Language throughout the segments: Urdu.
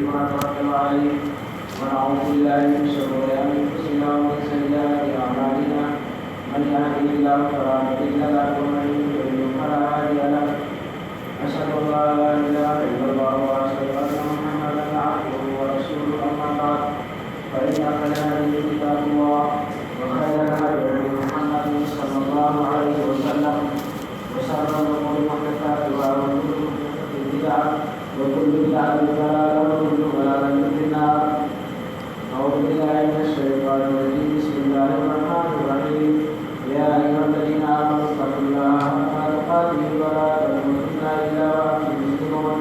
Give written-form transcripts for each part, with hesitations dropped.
ونتوكل عليه ونعوذ بالله من شرور انفسنا ومن سيئات اعمالنا من يهده الله فلا مضل له ومن يضلل فلا هادي له اشهد ان لا اله الا الله واشهد ان محمدا عبده ورسوله اما بعد فان خير الحديث كتاب الله وخير الهدي محمد صلى الله عليه وسلم وشر الامور محدثاتها وكل محدثه بدعه وكل بدعة ضلالة وكل ضلالة في النار. أعوذ بالله من الشيطان الرجيم. بسم الله الرحمن الرحيم. يا أيها الذين آمنوا اتقوا الله حق تقاته ولا تموتن إلا وأنتم مسلمون.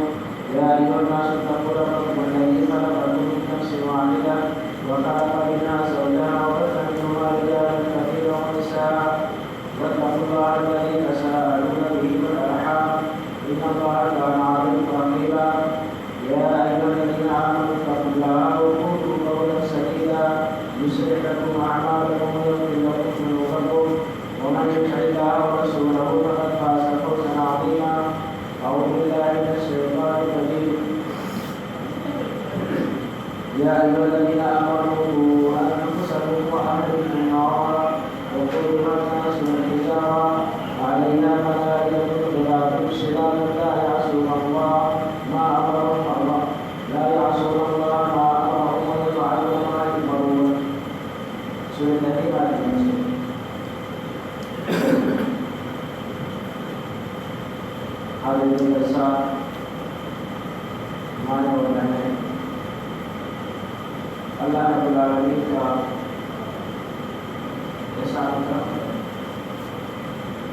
يا أيها الناس اتقوا ربكم الذي خلقكم من نفس واحدة وخلق منها زوجها وبث منهما رجالا كثيرا ونساء واتقوا الله الذي تساءلون به والأرحام إن الله كان عليكم رقيبا. يا أيها الذين آمنوا اتقوا الله وقولوا قولا سديدا يصلح لكم أعمالكم ويغفر لكم ذنوبكم ومن يطع الله ورسوله فقد فاز فوزا عظيما. أعوذ بالله من الشيطان الرجيم. يا أيها الذين آمنوا قوا أنفسكم وأهلكم نارا وقودها الناس والحجارة عليها ملائكة غلاظ شداد لا يعصون الله ما أمرهم ويفعلون ما يؤمرون. سورة النحل. حاضرین جلسہ ہمارے مولانا ہے اللہ رب العالمین کا احسان کا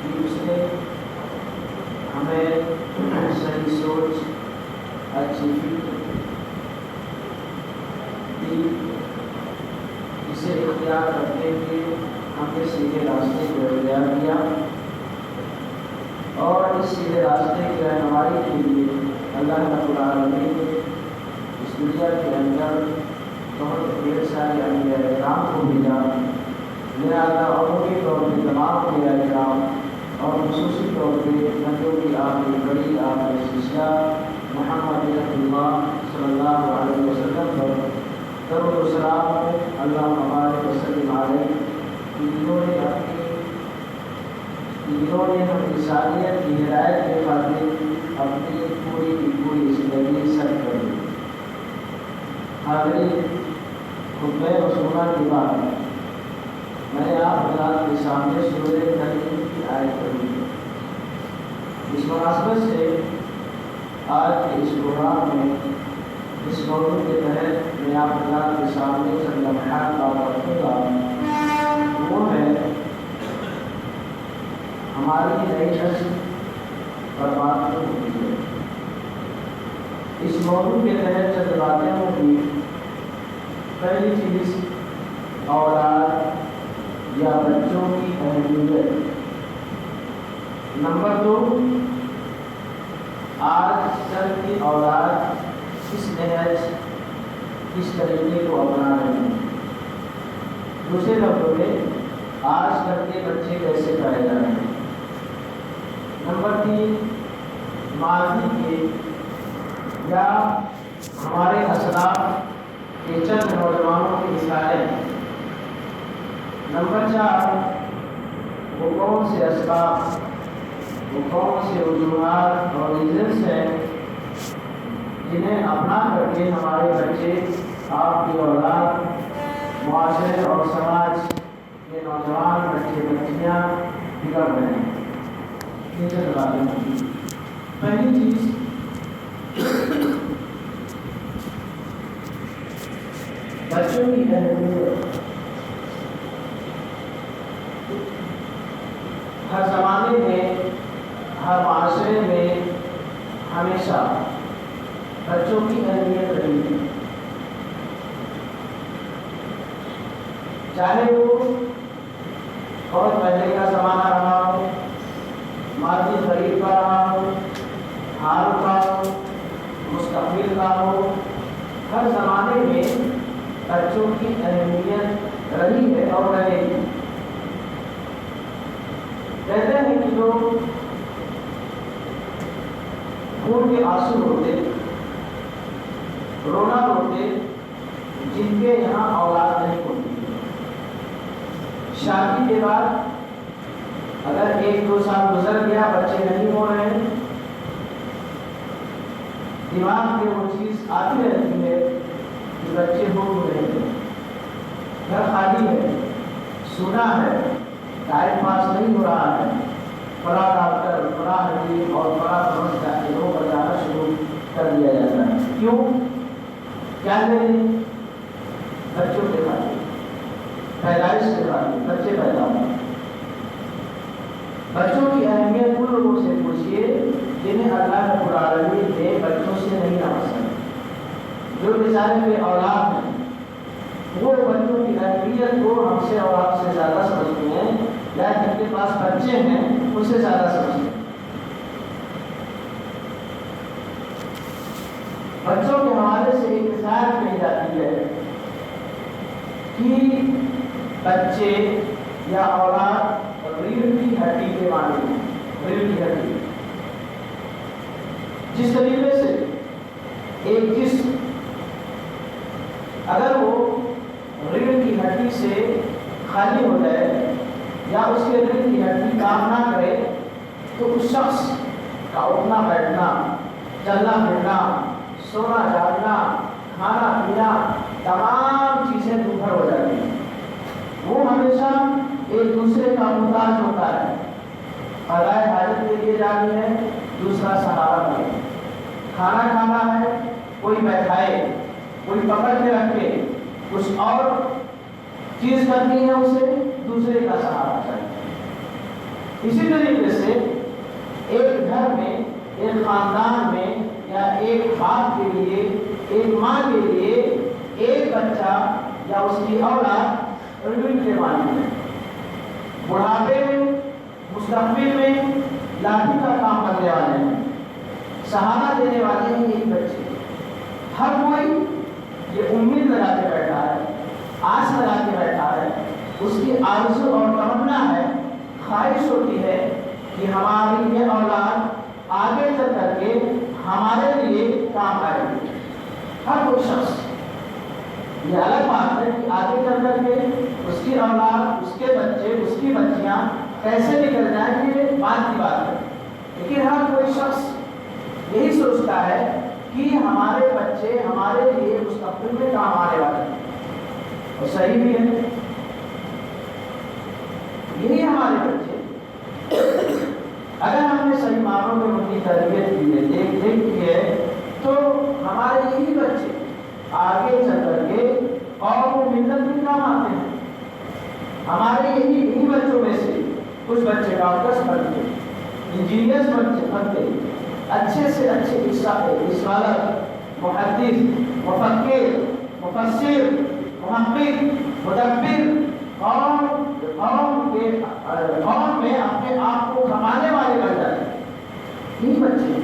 کہ اس نے ہمیں صحیح سوچ اچھی فکر دی اسے اختیار کرتے ہوئے ہمیں سیدھے راستے کو اختیار کیا اور اس سیدھے راستے کی رہنمائی کے لیے اللہ رب العالمین نے اس دنیا کے اندر بہت ڈھیر سارے انبیاء کرام کو بھیجا. لہٰذا عمومی طور پہ تمام انبیاء کرام اور خصوصی طور پہ نبیوں کی آخری بڑی آخری سلسلہ محمد رسول اللہ صلی اللہ علیہ وسلم پر درود و سلام اللہ مبارک وسلم علیہ. انہوں نے ہم انسانیت کی ہدایت کے خاطر اپنی پوری کی پوری زندگی صرف کر دی. حاضرین، خطبہ رسولہ کے بعد میں نے آپ حضرات کے سامنے سورہ تحریم کی آیت پڑھی. اس مناسبت سے آج کے اس پروگرام میں اس موضوع کے تحت میں آپ حضرات کے سامنے چند لمحات بات رکھوں گا. وہ ہے ہماری نئی نسل برباد کیوں ہوتی ہے. اس موضوع کے تحت چند باتیں ہوگی. پہلی چیز اولاد یا بچوں کی اہمیت. نمبر 2، آج کل کی اولاد کس نہج کس طریقے کو اپنا رہے ہیں. دوسرے لفظوں میں آج کل کے بچے کیسے پائے جا رہے ہیں. نمبر 3، ماضی کے یا ہمارے اسلاف کے چند نوجوانوں کی مثالیں. نمبر 4، وہ کون سے اسباب، وہ کون سے وجوہات اور ریزنس ہیں جنہیں اپنا کر کے ہمارے بچے، آپ کی اولاد، معاشرے اور سماج کے نوجوان بچے بچیاں بگڑ رہے ہیں. پہلی چیز، بچوں کی اہمیت. ہر زمانے میں، ہر معاشرے میں ہمیشہ بچوں کی اہمیت رہی ہے. چاہے وہ بہت پہلے کا زمانہ رہا ہو، ماضی قریب کا رہا ہو، حال کا ہو، مستقبل کا ہو، ہر زمانے میں بچوں کی اہمیت رہی ہے اور رہے گی. کہتے ہیں کہ جو خون کے آنسو ہوتے رونا روتے جن کے یہاں اولاد نہیں ہوتی. شادی کے بعد اگر 1-2 سال گزر گیا بچے نہیں ہو رہے ہیں، دماغ میں وہ چیز آتی رہتی ہے کہ بچے ہو رہے ہیں، گھر خالی ہے، سنا ہے، ٹائم پاس نہیں ہو رہا ہے، بڑا ڈاکٹر، بڑا حکیم اور بڑا ڈاکٹروں پر جانا شروع کر دیا جاتا ہے. کیوں؟ کیا کریں؟ بچوں کے خاطر، پیدائش کے خاطر بچے پیدا ہوں. بچوں کی اہمیت ان لوگوں سے پوچھیے جنہیں اللہ رب العالمین نے بچوں سے نہیں نوازا. جو بیچارے بے اولاد ہیں وہ بچوں کی اہمیت کو ہم سے اور آپ سے زیادہ سمجھتے ہیں، یا جن کے پاس بچے ہیں ان سے زیادہ سمجھتے ہیں. بچوں کے حوالے سے ایک مثال کہی جاتی ہے کہ بچے یا اولاد ریڑھ کی ہڈی کے مانند ہیں. ریڑھ کی ہڈی جس طریقے سے ایک جسم اگر وہ ریڑھ کی ہڈی سے خالی ہو جائے یا اس کے ریڑھ کی ہڈی کام نہ کرے تو اس شخص کا اٹھنا بیٹھنا، چلنا پھرنا، سونا جاگنا، کھانا پینا، تمام چیزیں دوبھر ہو جاتی ہیں. وہ ہمیشہ ایک دوسرے کا محتاج ہوتا ہے. قضائے حاجت کے لیے جانی ہے، دوسرا سہارا کرے. کھانا کھانا ہے، کوئی بیٹھائے، کوئی پکڑ کے رکھے. کچھ اور چیز کرنی ہے اسے، دوسرے کا سہارا چاہیے. اسی طریقے سے ایک گھر میں، ایک خاندان میں یا ایک باپ کے لیے، ایک ماں کے لیے ایک بچہ یا اس کی اولاد ریڑھ کے مانند ہے. بڑھاپے میں، مستقبل میں لاٹھی کا کام کرنے والے ہیں، سہارا دینے والے ہیں ایک بچے. ہر کوئی یہ امید لگا کے بیٹھا ہے، آس لگا کے بیٹھا ہے، اس کی آرزو اور تمنا ہے، خواہش ہوتی ہے کہ ہماری یہ اولاد آگے چل کر کے ہمارے لیے کام آئے گی. ہر کوئی شخص، یہ الگ بات ہے کہ آگے چل کر کے اس کی اولاد، اس کے بچے، اس کی بچیاں کیسے نکل جائیں، یہ بات کی بات ہے. لیکن ہر کوئی شخص یہی سوچتا ہے کہ ہمارے بچے ہمارے لیے مستقبل میں کام آنے والے ہیں. اور صحیح بھی ہے، یہی ہمارے بچے اگر ہم نے صحیح معنوں میں ان کی تربیت کی ہے، دیکھ کی ہے، تو ہمارے یہی بچے آگے چل کر کے اور وہ ملت بھی کام آتے ہیں. ہمارے یہی بچوں میں سے کچھ بچے ڈاکٹرز بنتے، انجینئرز بنتے، اچھے سے اچھے اسکالر، محدث، مفکر، مفسر، محقق، مدبر اور قوم میں اپنے آپ کو کمانے والے بن جاتے ہیں. یہی بچے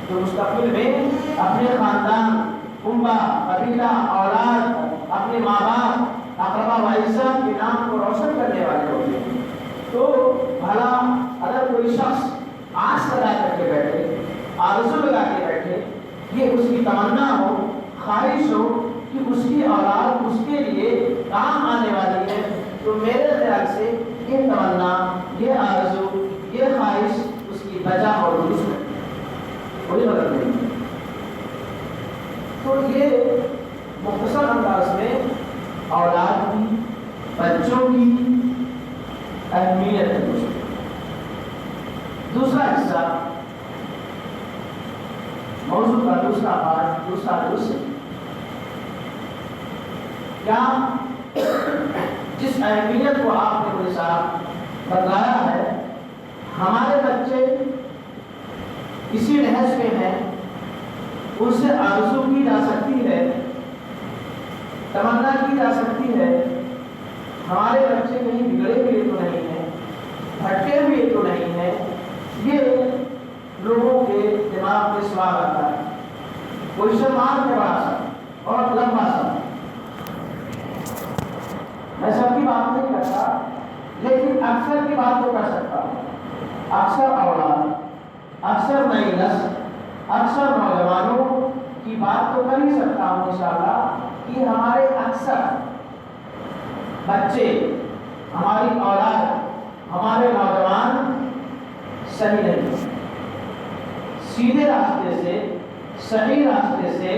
جو مستقبل میں اپنے خاندان، کنبہ، قبیلہ، اولاد، اپنے ماں باپ، اقربا وعزہ کے نام کو روشن کرنے والے ہوتے ہیں. تو بھلا اگر کوئی شخص آس لگا کر کے بیٹھے، آرزو لگا کے بیٹھے، یہ اس کی تمنا ہو، خواہش ہو کہ اس کی اولاد اس کے لیے کام آنے والی ہے، تو میرے خیال سے یہ تمنا، یہ آرزو، یہ خواہش اس کی بجا اور درست ہے، کوئی غلط نہیں. تو یہ مختصر انداز میں اولاد کی، بچوں کی اہمیت ہے. دوسرا حصہ، موضوع کا دوسرا پارٹ، دوسرا درس، کیا جس اہمیت کو آپ نے میرے ساتھ بتایا ہے، ہمارے بچے کسی نہج میں ہیں، ان سے آرزو کی جا سکتی ہے، تمنا کی جا سکتی ہے، ہمارے بچے کہیں بگڑے ہوئے تو نہیں ہیں، بھٹکے ہوئے تو نہیں ہیں. یہ لوگوں کے دماغ میں سوال آتا ہے. کوئی مار کے بڑا سا اور لمبا سا، میں سب کی بات نہیں کرتا لیکن اکثر کی بات تو کر سکتا ہوں. اکثر اولاد، اکثر نئی نسل، اکثر نوجوانوں کی بات تو کر ہی سکتا ہوں انشاءاللہ کہ ہمارے اکثر بچے، ہماری اولاد، ہمارے نوجوان صحیح نہیں، سیدھے راستے سے، صحیح راستے سے،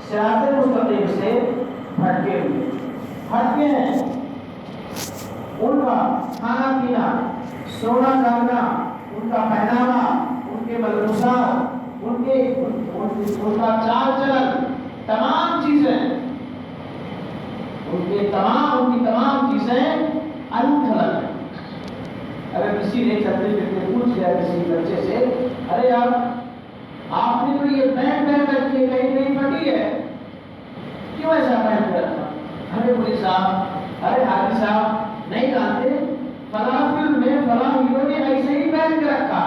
صراط مستقیم سے ہٹکے ہیں۔ ان کا کھانا پینا، سونا جاگنا، ان کا پہناوا، ان کے ملبوسات، ان کا چال چلن، تمام چیزیں، ان کی تمام چیزیں الگ الگ ہیں۔ اگر کسی نے چلتے پھرتے پوچھ لیا کسی بچے سے، ارے یار آپ نے تو یہ پہن کر کے کہیں نہیں پھٹی ہے، کیوں ایسا پہن کر رکھا؟ ارے مولوی صاحب، ارے حاجی صاحب نہیں جانتے، فلاں فلم میں فلاں ہیرو نے ایسے ہی پہن کے رکھا،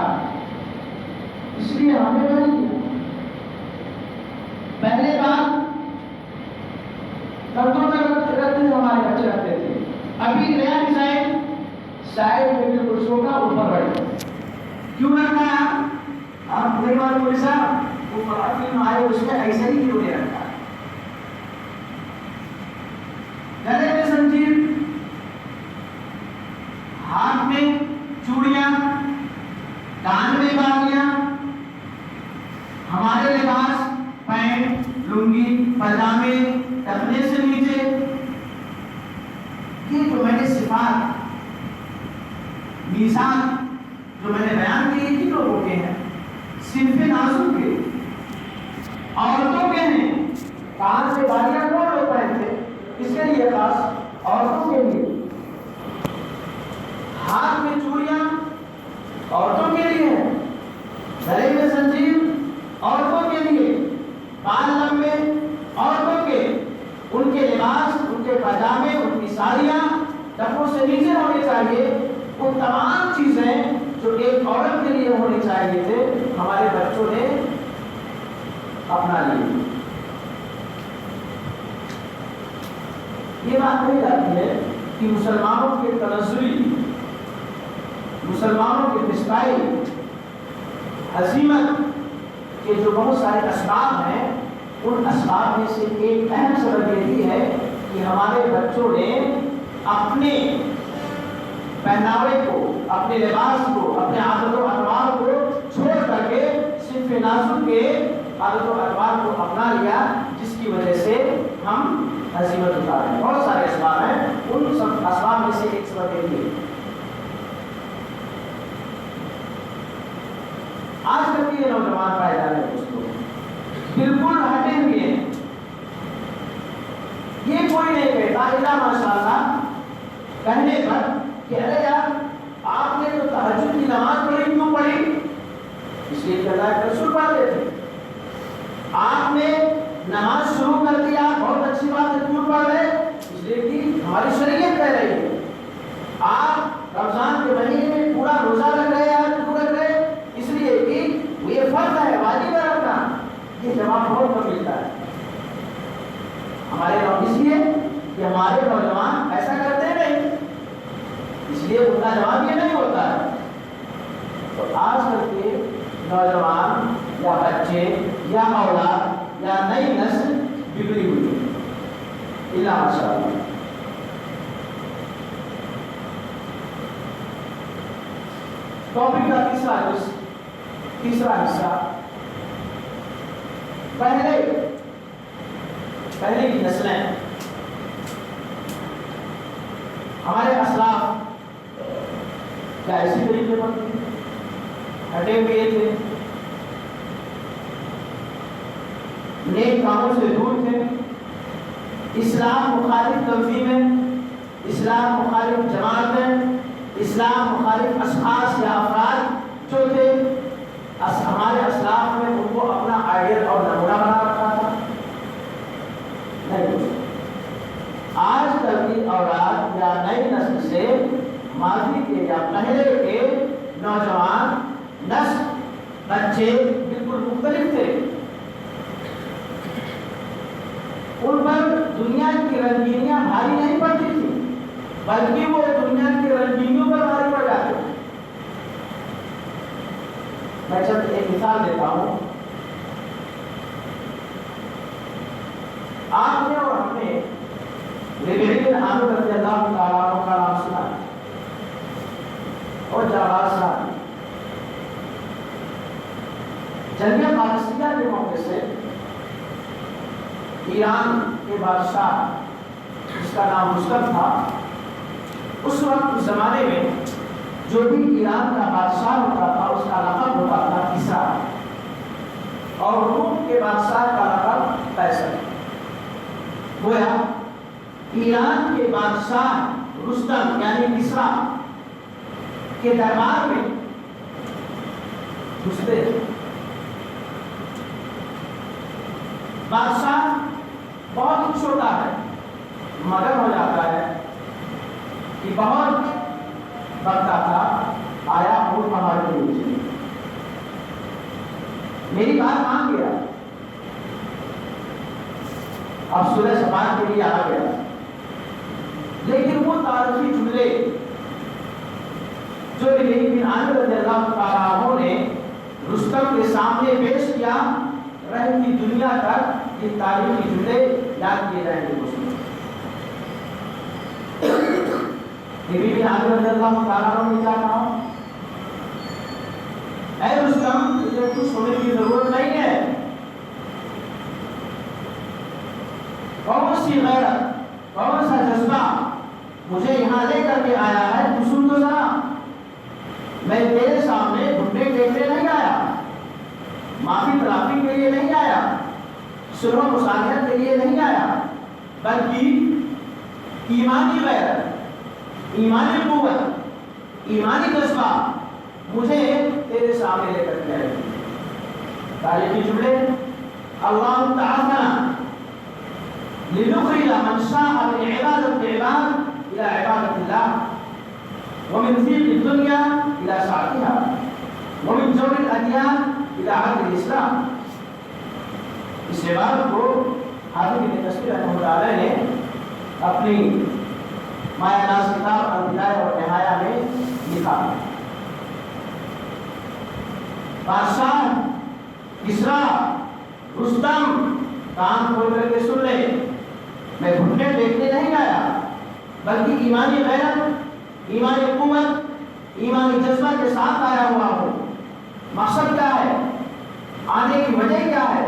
اس لیے ہمیں نہیں کیا۔ پہلے بات کندھوں میں رکھتے ہمارے بچے رکھتے تھے، ابھی نیا ڈیزائن سائڈ میں بالکل چھوٹا اوپر بڑھے، کیوں رکھا ہے آپ نہیں معلوم؟ مولوی صاحب وہ فلاں فلم آئے اس میں ایسے ہی ہیرو نے رکھا، گلے میں زنجیر، ہاتھ میں چوڑیاں، کان میں بالیاں، ہمارے لباس پینٹ، لنگی، پاجامے، ٹخنے سے نیچے، یہ جو میں نے صفات میزان جو میں نے بیان کی یہ کن لوگوں کے ہیں؟ صنف نازک کے، عورتوں کے ہیں۔ کان سے بالیاں کون لوگ پہنتے؟ کس کے لیے خاص؟ عورتوں کے لیے۔ ہاتھ میں چوڑیاں عورتوں کے لیے ہیں، گلے میں زنجیر عورتوں کے لیے، بال لمبے عورتوں کے، ان کے لباس، ان کے پاجامے، ان کی ساڑیاں ٹخنوں سے نیچے ہونے چاہیے۔ وہ تمام چیزیں جو ایک عورت کے لیے ہونی چاہیے تھے ہمارے بچوں نے اپنا لی۔ یہ بات نہیں جاتی ہے کہ مسلمانوں کے تنزلی، مسلمانوں کے پسپائی، عظیمت کے جو بہت سارے اسباب ہیں، ان اسباب میں سے ایک اہم سبب یہ بھی ہے کہ ہمارے بچوں نے اپنے پہناوے کو، اپنے لباس کو، اپنے عادت و اطوار کو چھوڑ کر کے صرف نازک کے عادت و اطوار کو اپنا لیا، جس کی وجہ سے ہم عظیمت اتار ہیں۔ بہت سارے اسباب ہیں، ان سب اسباب میں سے ایک سبب یہ ہے۔ آج کل کے نوجوان پائے جا رہے ہیں دوستوں بالکل ہٹے ہوئے ہیں۔ یہ کوئی نہیں کہتا الا ماشاءاللہ کہنے پر کہ ارے یار آپ نے تو تہجد کی نماز پڑھی، کیوں پڑھی؟ اس لیے کہ اللہ کے رسول پڑھتے تھے۔ آپ نے نماز شروع کر دیا، بہت اچھی بات ہے، کیوں پڑھ رہے؟ اس لیے کہ ہماری شریعت کہہ رہی ہے۔ آپ رمضان کے مہینے میں پورا روزہ رکھ رہے ہیں، کیوں رکھ رہے؟ اس لیے کہ یہ فرض ہے، واجب ہے رکھنا۔ یہ جواب بہت کم ملتا ہے ہمارے لوگ، اس لیے کہ ہمارے نوجوان ایسا کرتے نہیں، اس لیے ان کا جواب یہ نہیں ہوتا ہے۔ تو آج کل کے نوجوان یا بچے یا اولاد یا نئی نسل بگڑی ہوئی ہے، اللہ ماشاءاللہ۔ ٹاپک کا تیسرا حصہ، پہلے کی نسلیں، ہمارے اسلاف کیا اسی طریقے پر ہٹے ہوئے تھے، نیک کاموں سے دور تھے، اسلام مخالف تنظیمیں، اسلام مخالف جماعتیں، اسلام مخالف اشخاص یا افراد جو تھے، ہمارے اسلاف میں ان کو اپنا آئیڈیل اور نمونہ بنا رکھا تھا؟ نہیں۔ آج کل کی اولاد یا نئی نسل سے ماضی کے یا پہلے کے نوجوان نسل بچے بالکل مختلف تھے۔ ان پر دنیا کی رنگینیاں بھاری نہیں پڑتی تھی، بلکہ وہ دنیا کی رنگینیوں پر بھاری پڑ جاتے تھے۔ میں چند ایک مثال دیتا ہوں۔ ربیعہ بن عامر رضی اللہ تعالیٰ عنہ کا نام سنا اور جانباز صاحب جنگ قادسیہ کے موقع سے ایران کے بادشاہ جس کا نام رستم تھا، اس وقت اس زمانے میں جو بھی ایران کا بادشاہ ہوتا تھا اس کا لقب ہوتا تھا کسرا، اور روم کے بادشاہ کا لقب قیصر۔ گویا ایران کے بادشاہ رستم یعنی کسرا کے دربار میں گھستے بادشاہ بہت چھوٹا ہے، مگر ہو جاتا ہے کہ بہت بڑھتا تھا، آیا اور پہاڑ کے نیچے میری بات مان گیا، اب سورہ سبات کے لیے آ گیا، لیکن وہ تاریخی جملے جو ربیعہ بن عامر رضی اللہ تعالیٰ عنہ نے رستم کے سامنے پیش کیا، رہتی دنیا تک یہ تاریخی جملے یاد کیے جائیں گے۔ ربیعہ بن عامر رضی اللہ تعالیٰ عنہ نے کیا کہا؟ اے رستم، تجھے کچھ ہونے کی ضرورت نہیں ہے، کون سی غیرت، کون سا جذبہ مجھے یہاں لے کر کے آیا ہے، تو سن تو ذرا، میں تیرے سامنے گھٹنے ٹیکنے نہیں آیا، معافی تلافی کے لیے نہیں آیا، صلح و مصالحت کے لیے نہیں آیا، بلکہ ایمانی غیرت، ایمانی قوت، ایمانی جذبہ مجھے تیرے سامنے لے کر کے آئے۔ تاریخی جملے، اللہ تعالیٰ لنخرج من شاء من عبادة العباد إلى عبادة الله ومن ضيق الدنيا إلى سعتها ومن جور الأديان إلى عدل الإسلام۔ اس عبارت کو حافظ ابن کثیر رحمہ اللہ علیہ نے اپنی مایہ ناز کتاب البدایہ والنہایہ میں لکھا۔ بادشاہ کسرا، رستم، کان کھول کر کے سن لے، میں گھٹنے ٹیکنے نہیں آیا، بلکہ ایمانی غیرت، ایمانی قوت، ایمانی جذبہ کے ساتھ آیا ہوا ہوں۔ مقصد کیا ہے؟ آنے کی وجہ کیا ہے؟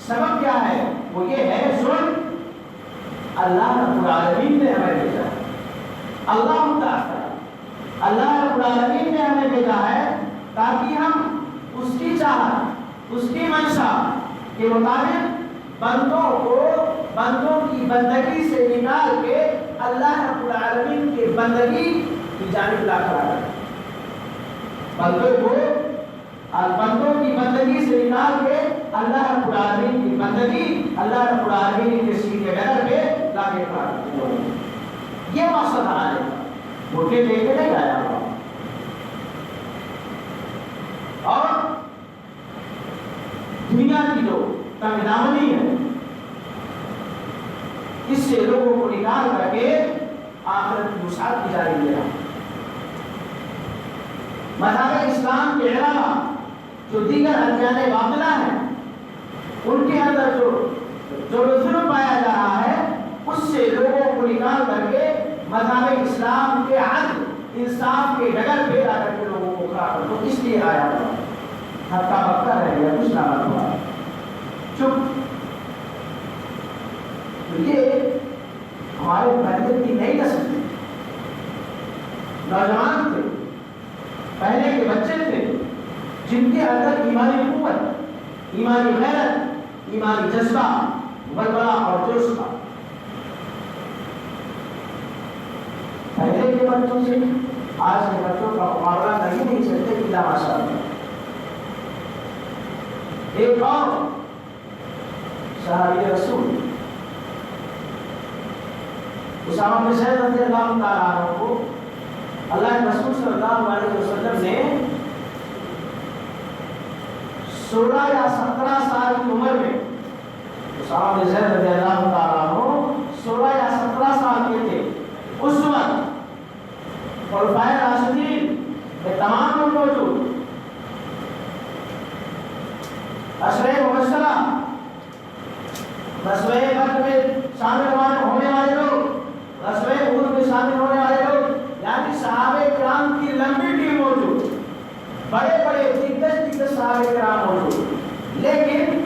سبب کیا ہے؟ وہ یہ ہے سن، اللہ رب العالمین نے ہمیں بھیجا ہے، اللہ تعالیٰ، اللہ رب العالمین نے ہمیں بھیجا ہے تاکہ ہم اس کی چاہت، اس کی منشا کے مطابق بندوں کی بندگی سے نکال کے اللہ رب العالمین کے بندگی کی جانب لا کر آئے، بندوں کی بندگی سے نکال کے اللہ رب العالمین کی بندگی، اللہ رب العالمین کے سیدھے قدر پہ لا کے آئے۔ یہ مقصد آنے کا گھٹنے لے کے نہیں آیا ہوا، اور دنیا کی جو تنگ دامنی ہے اس سے لوگوں کو نکال کر کے آخرت کی وسعت کی جاری دے رہا۔ مذہب اسلام کے علاوہ جو دیگر ادیان باطلہ ہیں ان کے اندر جو ظلم پایا جا رہا ہے اس سے لوگوں کو نکال کر کے مذہب اسلام کے عدل انصاف کے ڈگر پہ لا کر کے لوگوں کو کھڑا کر دو، اس لیے آیا ہوا، ہفتہ بکتا رہ گیا، کچھ نہ ہوا، چپ۔ یہ ہمارے پہلے کی نئی نسل تھی، نوجوان تھے، پہلے کے بچے تھے جن کے اندر ایمانی قوت، ایمانی غیرت، ایمانی جذبہ، بلبلہ اور جوش تھا۔ پہلے کے بچوں سے آج کے بچوں کا مقابلہ کر ہی نہیں سکتے، الا ماشاء اللہ۔ ایک اور صحابی رسول اسامہ بن زید رضی اللہ تعالیٰ عنہ کو اللہ کے رسول صلی اللہ علیہ وسلم نے 16 یا 17 سال کی عمر میں، اسامہ بن زید رضی اللہ تعالیٰ عنہ 16 یا 17 سال کے تھے اس وقت، خلفائے راشدین میں تمام لوگ موجود، عشرہ مبشرہ غزوہ بدر میں شامل ہونے والے لوگ، شامل ہونے والے لوگ یعنی صحابہ کرام کی لمبی ٹیم موجود، بڑے بڑے دگج صحابہ کرام موجود، لیکن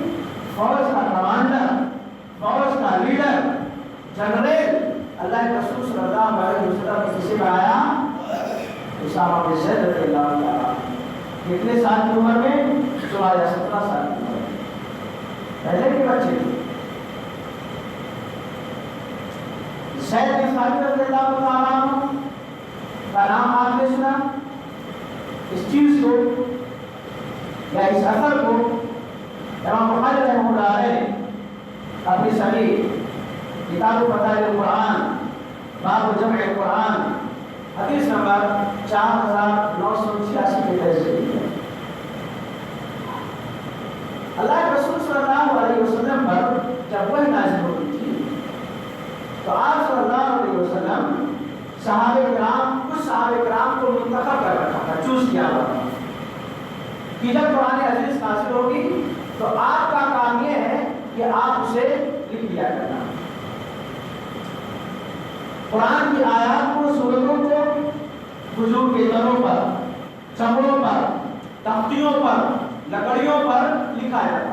فوج کا کمانڈر، فوج کا لیڈر، جنرل اللہ کے رسول صلی اللہ علیہ وسلم نے کسے بنایا؟ اسامہ بن زید رضی اللہ تعالیٰ۔ کتنے سال کی عمر میں؟ 16 یا 17 سال کی عمر میں، پہلے کے بچے تھے۔ زید بن ثابت رضی اللہ تعالیٰ عنہ کا نام آپ نے سنا؟ اس چیز کو یا اس اثر کو امام بخاری رحمہ اللہ علیہ نے اپنی صحیح کتاب فضائل القرآن باب جمع القرآن حدیث نمبر 4986 کے تحت ذکر ہے۔ اللہ کے رسول صلی اللہ علیہ وسلم پر جب وحی نازل ہوتی تھی تو آپ صلی اللہ علیہ وسلم صحابہ کرام، کچھ صحابہ کرام کو منتخب کر رکھا تھا، چوز کیا ہوا تھا کہ جب قرآن عزیز نازل ہوگی تو آپ کا کام یہ ہے کہ آپ اسے لکھ لیا کرنا، قرآن کی آیات کو، سورتوں کو کھجور کے دروں پر، چمڑوں پر، تختیوں پر، لکڑیوں پر لکھا جاتا۔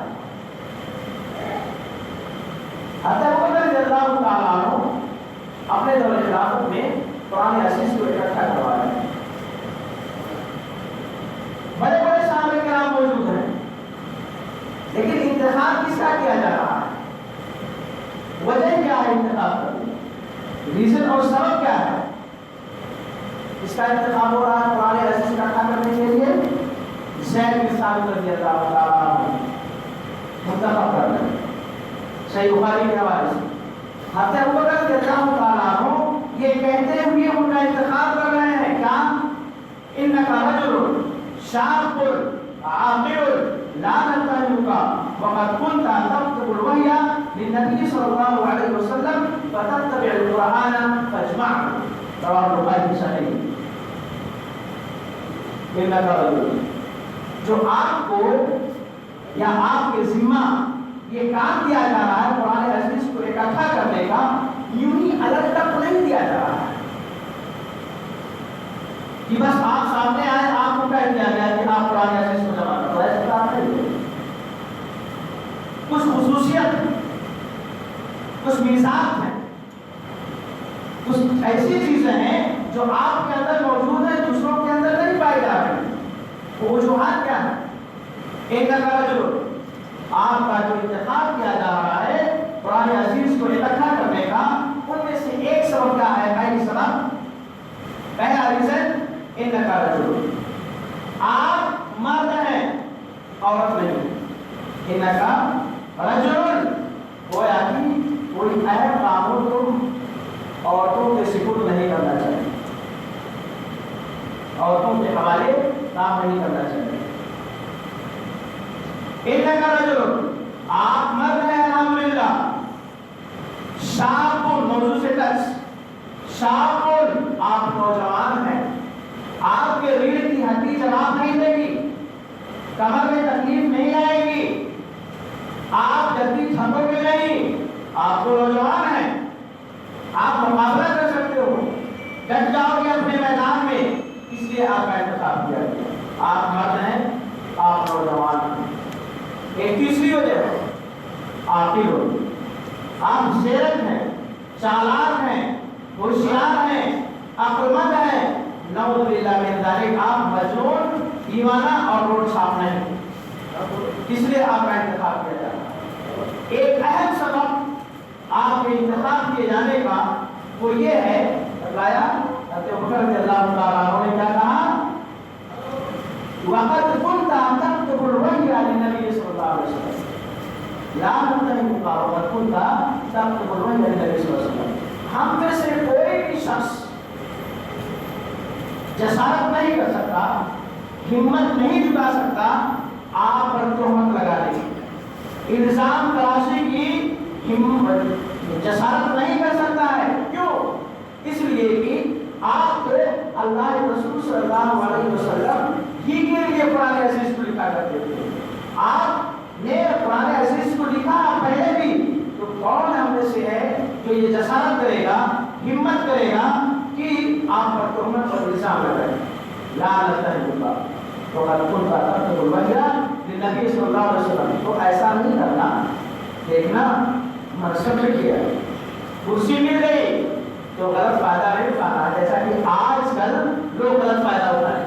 حضرت ابوبکر رضی اللہ تعالیٰ عنہ اپنے دور خلافت میں قرآن عزیز کو اکٹھا کروایا ہے۔ بڑے بڑے صحابہ کرام موجود ہیں، لیکن انتخاب کس کا کیا جا رہا ہے؟ وجہ کیا ہے انتخاب کرنے؟ ریزن اور سبب کیا ہے اس کا انتخاب ہو رہا ہے قرآن عزیز کا اکٹھا کرنے کے لیے؟ زید بن ثابت رضی اللہ تعالیٰ عنہ منتخب کر رہے ہیں، صحیح بخاری کے حوالے سے۔ حضرت ابوبکر رضی اللہ تعالیٰ عنہ یہ کہتے ہوئے ان کا انتخاب کر رہے ہیں کیا؟ انک رجل شاب عاقل لا نتهمك وقد كنت تكتب الوحي للنبي صلى الله عليه وسلم فتتبع القرآن فاجمعه، رواه البخاری في صحیح۔ انک رجل، جو آپ کو یا آپ کے ذمہ یہ کام دیا جا رہا ہے قرآن عزیز کو اکٹھا کرنے کا، یوں ہی الگ تک نہیں دیا جا رہا ہے کہ بس آپ سامنے آئے، آپ کو کہہ دیا گیا کہ آپ قرآن عزیز کو جمع کرو، ایسا کام نہیں ہے۔ کچھ خصوصیت، کچھ میزات ہیں، کچھ ایسی چیزیں ہیں جو آپ کے اندر موجود ہیں، دوسروں کے اندر نہیں پائی جا رہی۔ وہ وجوہات کیا ہے؟ ایک جو آپ کا جو انتخاب کیا جا رہا ہے قرآن عزیز کو اکٹھا کرنے کا، ان میں سے ایک سبب کیا ہے؟ پہلی سبب، پہلا ریزن، انک رجل، آپ مرد ہیں، عورت نہیں۔ انک رجل، گویا کہ کوئی اہم کاموں تم عورتوں کے سپرد نہیں کرنا چاہیے، عورتوں کے حوالے کام نہیں کرنا چاہیے۔ انک رجل، آپ مرد ہیں الحمدللہ۔ شاب، موضوع سے ٹچ، شاب، آپ نوجوان ہیں، آپ کے ریڑھ کی ہڈی جواب نہیں دے گی، کمر میں تکلیف نہیں آئے گی، آپ جلدی تھکو گے نہیں، آپ کو نوجوان ہیں، آپ مقابلہ کر سکتے ہو، ڈٹ جاؤ گے اپنے میدان میں، اس لیے آپ کا انتخاب کیا گیا۔ آپ مرد ہیں، آپ نوجوان ہیں۔ ایک تیسری وجہ ہے، عاقل ہو، آپ زیرک ہیں، چالاک ہیں، ہوشیار ہیں، عقل مند ہیں، نعوذ باللہ من ذالک، آپ مجنون، دیوانہ اور روڈ چھاپ نہیں، اس لیے آپ کا انتخاب کیا جاتا ہے۔ ایک اہم سبب آپ کے انتخاب کیے جانے کا وہ یہ ہے، بتایا حضرت ابوبکر رضی اللہ تعالیٰ عنہ نے کیا کہا؟ وَقَدْ كُنْتَ تَكْتُبُ الْوَحْيَ لِلنَّبِيِّ صلی اللہ علیہ وسلم، لا نتهمك وقد كنت تكتب الوحي للنبي صلی اللہ علیہ وسلم۔ ہم میں سے کوئی بھی شخص جسارت نہیں کر سکتا، ہمت نہیں جٹا سکتا آپ پر تہمت لگانے کی، الزام تراشی کی ہمت جسارت نہیں کر سکتا ہے۔ کیوں؟ اس لیے کہ آپ کو اللہ رسول صلی اللہ علیہ وسلم ہی کے لیے قرآن عزیز کو لکھا کرتے تھے۔ آپ نے قرآن عزیز کو لکھا پہلے بھی، تو کون ہم میں سے ہے جو یہ جسارت کرے گا، ہمت کرے گا کہ کریں لا نستحق تو کن کا تخت الوحیہ نبی صلی اللہ علیہ وسلم. تو ایسا نہیں کرنا. دیکھنا منصب میں کیا کرسی مل گئی تو غلط فائدہ نہیں اٹھانا. جیسا کہ آج کل لوگ غلط فائدہ اٹھائیں.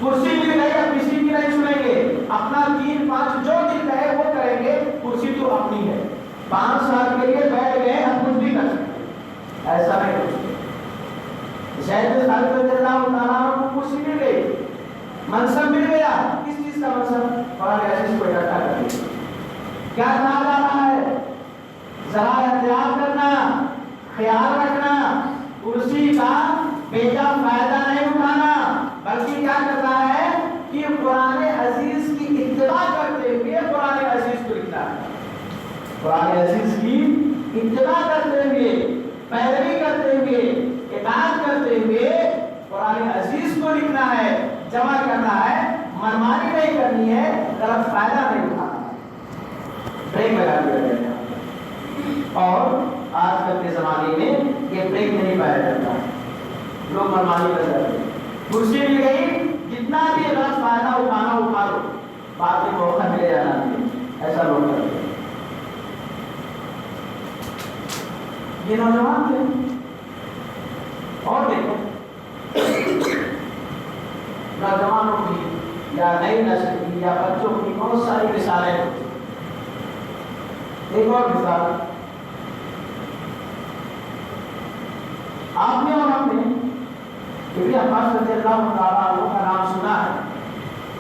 کرسی مل گئی اب کسی کی نہیں سنیں گے, اپنا 3-5 جو دل کہے وہ کریں گے. کرسی تو اپنی ہے, 5 سال کے لیے بیٹھ گئے ہم کچھ بھی کر سکتے. ایسا نہیں ہو سکتا. زید بن ثابت رضی اللہ تعالیٰ عنہ کو کرسی مل گئی, منصب مل گیا. کس چیز کا منصب؟ قرآن عزیز کو اکٹھا کر دیا. کیا کہا جا رہا ہے؟ ذرا احتیاط کرنا, خیال رکھنا, کرسی کا بیجا فائدہ نہیں اٹھانا, بلکہ کیا کرنا ہے کہ قرآن عزیز کی اتباع کرتے ہوئے قرآن عزیز کو لکھنا ہے. قرآن عزیز کی اتباع کرتے ہوئے, پیروی کرتے ہوئے, اطاعت کرتے ہوئے قرآن عزیز کو لکھنا ہے, جمع کرنا ہے. منمانی نہیں کرنی ہے, غلط فائدہ نہیں اٹھانا. بریک لگا دیا جائے. اور آج کل کے زمانے میں یہ بریک نہیں پایا جاتا, لوگ منمانی کر جاتے ہیں. کرسی مل گئی, جتنا بھی غلط فائدہ اٹھانا اٹھا لو, بعد میں موقع ملے جانا نہیں. ایسا لوگ کرتے ہیں. یہ نوجوان تھے. اور دیکھو نوجوانوں کی یا نئی نسل کی یا بچوں کی بہت ساری مثالیں ہوتی ہیں. ایک اور مثال, آپ نے اور ہم نے ابن عباس رضی اللہ تعالیٰ عنہ کا نام سنا ہے,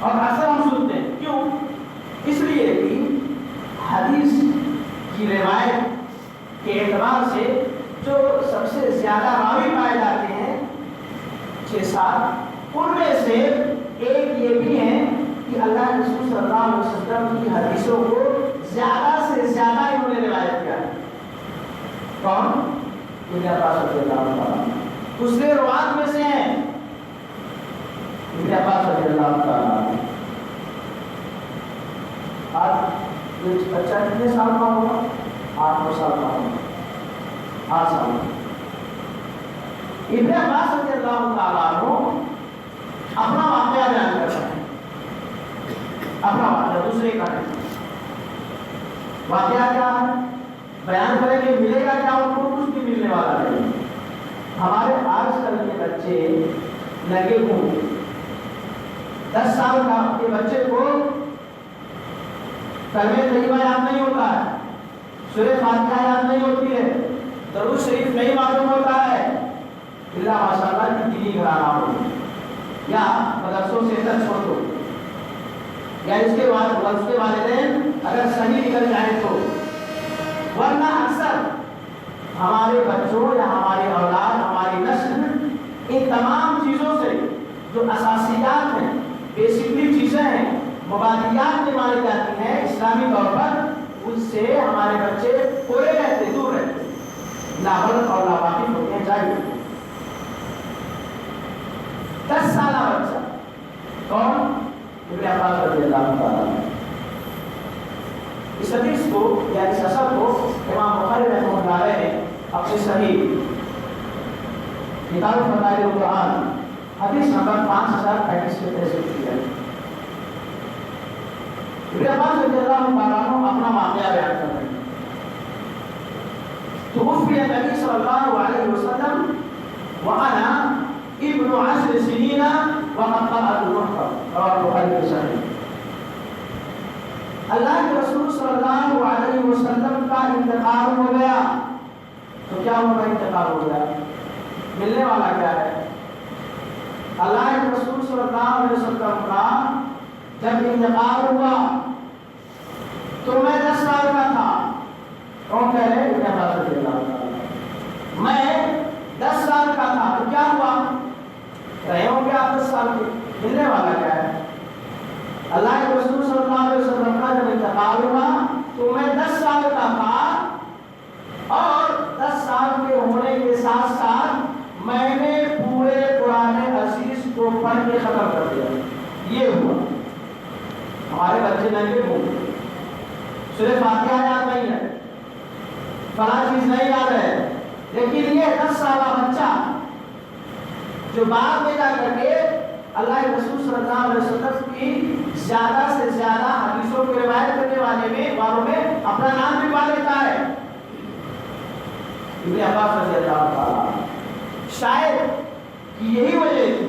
اور اکثر ہم سنتے ہیں. کیوں؟ اس لیے کہ حدیث کی روایت کے اعتبار سے جو سب سے زیادہ راوی پائے جاتے ہیں 6-7, ان میں سے ایک یہ بھی ہے کہ اللہ کے رسول صلی اللہ علیہ وسلم کی حدیثوں کو زیادہ سے زیادہ انہوں نے روایت کیا ہے. کون؟ ابن عباس رضی اللہ تعالیٰ. دوسرے روات میں سے ہیں ابن عباس رضی اللہ تعالیٰ. آج بچہ کتنے سال کا ہوگا؟ 8-9 سال کا ہوگا, 8 سال. ابن عباس رضی اللہ تعالیٰ عنہ اپنا واقعہ بیان کرتا ہے. اپنا واقعہ, دوسرے کا نہیں. واقعہ کیا ہے بیان کریں گے, ملے گا کیا ان کو؟ کچھ بھی ملنے والا نہیں. ہمارے آج کل کے بچے لگے ہوئے 10 سال کا کے بچے کو کلمہ طیبہ یاد نہیں ہوتا ہے, سورہ فاتحہ یاد نہیں ہوتی ہے, درود شریف نہیں معلوم ہوتا ہے, اللہ ماشاءاللہ کی دینی گھرانا ہو یا مدرسوں سے ٹچ ہو تو, یا اس کے بعد اس کے والدین اگر صحیح نکل جائیں تو. ورنہ اکثر ہمارے بچوں یا ہماری اولاد, ہماری نسل ان تمام چیزوں سے جو اساسیات ہیں, بیسکلی چیزیں ہیں, مبادیات میں مانی جاتی ہیں اسلامی طور پر, ان سے ہمارے بچے پورے رہتے, دور رہتے, لاغرض اور لاواقف ہوتے ہیں. چاہیے 10 سالہ بچہ کون؟ ابن عباس رضی اللہ تعالیٰ. اس حدیث کو یا اس اثر کو امام بخاری رحمہ اللہ علیہ نے اپنی صحیح کتاب فضائل القرآن حدیث نمبر 5035 میں تحریر کیا ہے. ابن عباس رضی اللہ تعالیٰ عنہ اپنا واقعہ بیان کرتے ہیں. توفی نبی صلی اللہ علیہ وسلم وانا ابن 10 سنین وقد قرأت المحفظ, رواه البخاری في صحیح. اللہ کے رسول صلی اللہ علیہ وسلم کا انتقال ہو گیا. تو کیا ہوا؟ انتقال ہو گیا, ملنے والا کیا ہے؟ اللہ کے رسول صلی اللہ علیہ وسلم کا جب انتقال ہوا تو میں 10 سال کا تھا. کون کہہ رہے ہیں؟ ابن عباس رضی اللہ عنہ. میں 10 سال کا تھا تو کیا ہوا؟ رہے ہوں گے آپ 10 سال کے, ملنے والا کیا ہے؟ اللہ کے رسول صلی اللہ علیہ وسلم کا جب انتقال ہوا تو میں 10 سال کا تھا, اور 10 سال کے ہونے کے ساتھ ساتھ میں نے پورے قرآن عزیز کو پڑھ کے ختم کر دیا. یہ ہوا. ہمارے بچے ننگے ہوں, سورہ فاتحہ یاد نہیں ہے, فلاں چیز نہیں یاد ہے, لیکن یہ 10 سالہ بچہ جو بعد میں جا کر کے اللہ کے رسول صلی اللہ علیہ وسلم کی زیادہ سے زیادہ حدیثوں کو روایت کرنے والوں میں اپنا نام بھی پا لیتا ہے، ابن عباس رضی اللہ تعالیٰ۔ شاید یہی وجہ تھی،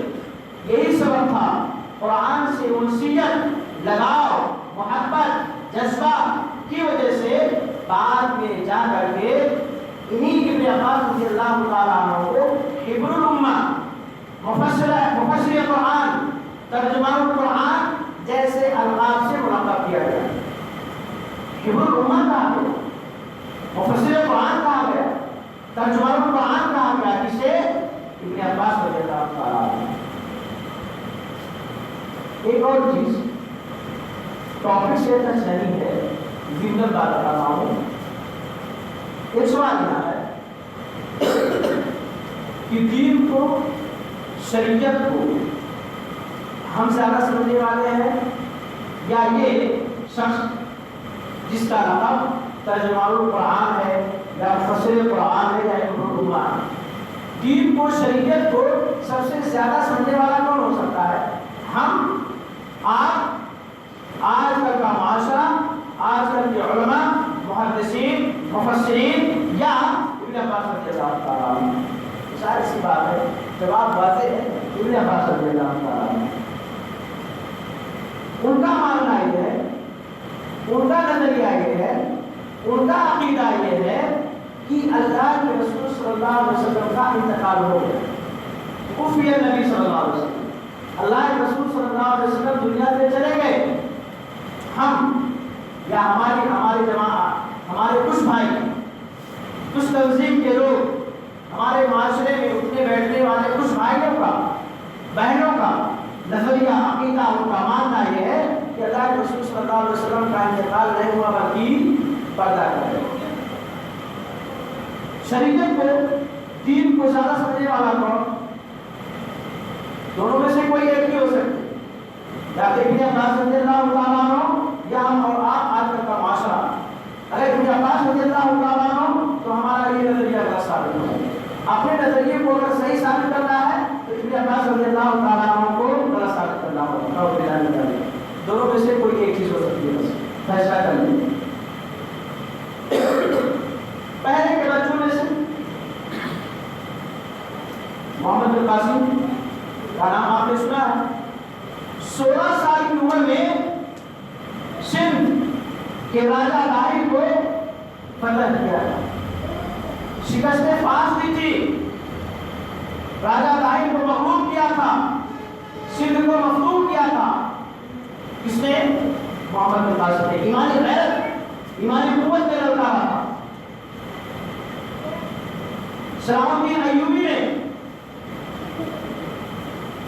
یہی سبب تھا قرآن سے انسیت، لگاؤ، محبت، جذبہ کی وجہ سے بعد میں جا کر کے انہی ابن عباس رضی اللہ تعالیٰ عنہ کو حبر الامہ، مفسر قرآن، ترجمان قرآن جیسے القاب سے ملقب کیا گیا۔ حبر الامہ کہا گیا، مفسر قرآن کہا گیا، ترجمان قرآن کہا گیا، کسے؟ ابن عباس رضی اللہ تعالیٰ عنہ۔ ایک اور چیز ٹاپک سے ٹچ نہیں ہے، ضمن بات کر رہا ہوں۔ ایک سوال یہاں ہے کہ دین کو، شریعت کو ہم زیادہ سمجھنے والے ہیں یا یہ شخص جس کا لقب ترجمان القرآن ہے یا مفسر قرآن ہے یا ابن الامہ؟ دین کو، شریعت کو سب سے زیادہ سمجھنے والا کون ہو سکتا ہے؟ ہم، آپ، آج کل کا معاشرہ، آج کل کے علماء، محدثین، مفسرین، یا ابن عباس رضی اللہ تعالیٰ عنہ؟ ساری سی بات ہے، جواب واضح ہے، ابن عباس رضی اللہ تعالیٰ عنہ۔ ان کا ماننا یہ ہے، ان کا نظریہ یہ ہے، ان کا عقیدہ یہ ہے کہ اللہ کے رسول صلی اللہ علیہ وسلم کا انتقال ہو گیا، خفیہ نبی صلی اللہ علیہ وسلم، اللہ کے رسول صلی اللہ علیہ وسلم دنیا سے چلے گئے۔ ہم یا ہماری جماعت، ہمارے کچھ بھائی، کچھ تنظیم کے لوگ، ہمارے معاشرے میں اٹھنے بیٹھنے والے کچھ بھائیوں کا، بہنوں کا نظریہ، عقیدہ، ان کا ماننا یہ ہے کہ اللہ کے رسول صلی اللہ علیہ وسلم کا انتقال نہیں ہوا بلکہ پردہ کر گیا۔ شریعت کو، دین کو زیادہ سمجھنے والا کون؟ دونوں میں سے کوئی ایک ہی ہو سکتے، یا ابن عباس رضی اللہ تعالیٰ عنہ یا ہم اور آپ، آج کل کا معاشرہ۔ اگر ابن عباس رضی اللہ تعالیٰ عنہ تو ہمارا یہ نظریہ غلط ثابت ہوگا۔ اپنے نظریے کو اگر صحیح ثابت کرنا ہے تو ابن عباس رضی اللہ تعالیٰ عنہ کو غلط ثابت کرنا ہوگا۔ دونوں میں سے کوئی ایک چیز ہو سکتی ہے، بس فیصلہ کر لیں۔ پہلے کے بچوں میں سے محمد بن قاسم کا نام آپ نے سنا ہے، 16 سال کی عمر میں سندھ کے راجہ لاہی کو فتح کیا، شکست فاس دی تھی، راجہ لاہی کو مغلوب کیا تھا، سندھ کو مفتوح کیا تھا۔ کس نے؟ محمد بن قاسم نے۔ ایمانی غیرت، ایمانی قوت میں للکارا تھا۔ سلام الدین ایوبی نے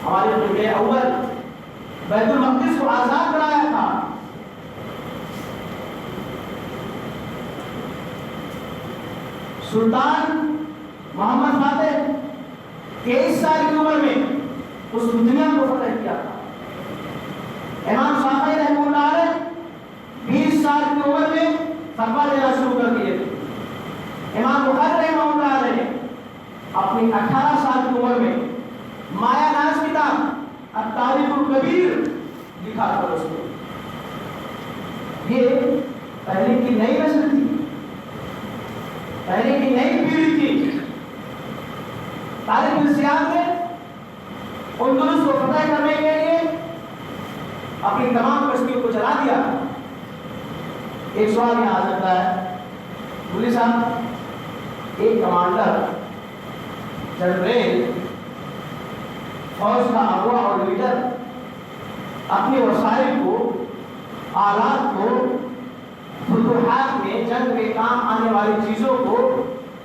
ہمارے قبلہ اول بیت المقدس کو آزاد کرایا تھا۔ سلطان محمد فاتح 23 سال کی عمر میں اس دنیا کو فتح کیا تھا۔ امام شافعی رحمہ اللہ علیہ 20 سال کی عمر میں فتویٰ دینا شروع کر دیے تھے۔ امام بخاری رحمہ اللہ علیہ نے اپنی 18 سال کی عمر میں مایا ناز کتاب التاریخ الکبیر لکھا تھا اس نے۔ یہ پہلے کی نئی نسل تھی، پہلے کی نئی پیڑھی تھی۔ طارق بن زیاد نے اندلس کو فتح کرنے کے لیے اپنی تمام کشتیوں کو جلا دیا۔ ایک سوال یہاں آ سکتا ہے، مولوی صاحب، ایک کمانڈر، جنرل، فوج کا اغوا اور لیڈر اپنے وسائل کو، آلات کو، فتوحات میں، جنگ میں کام آنے والی چیزوں کو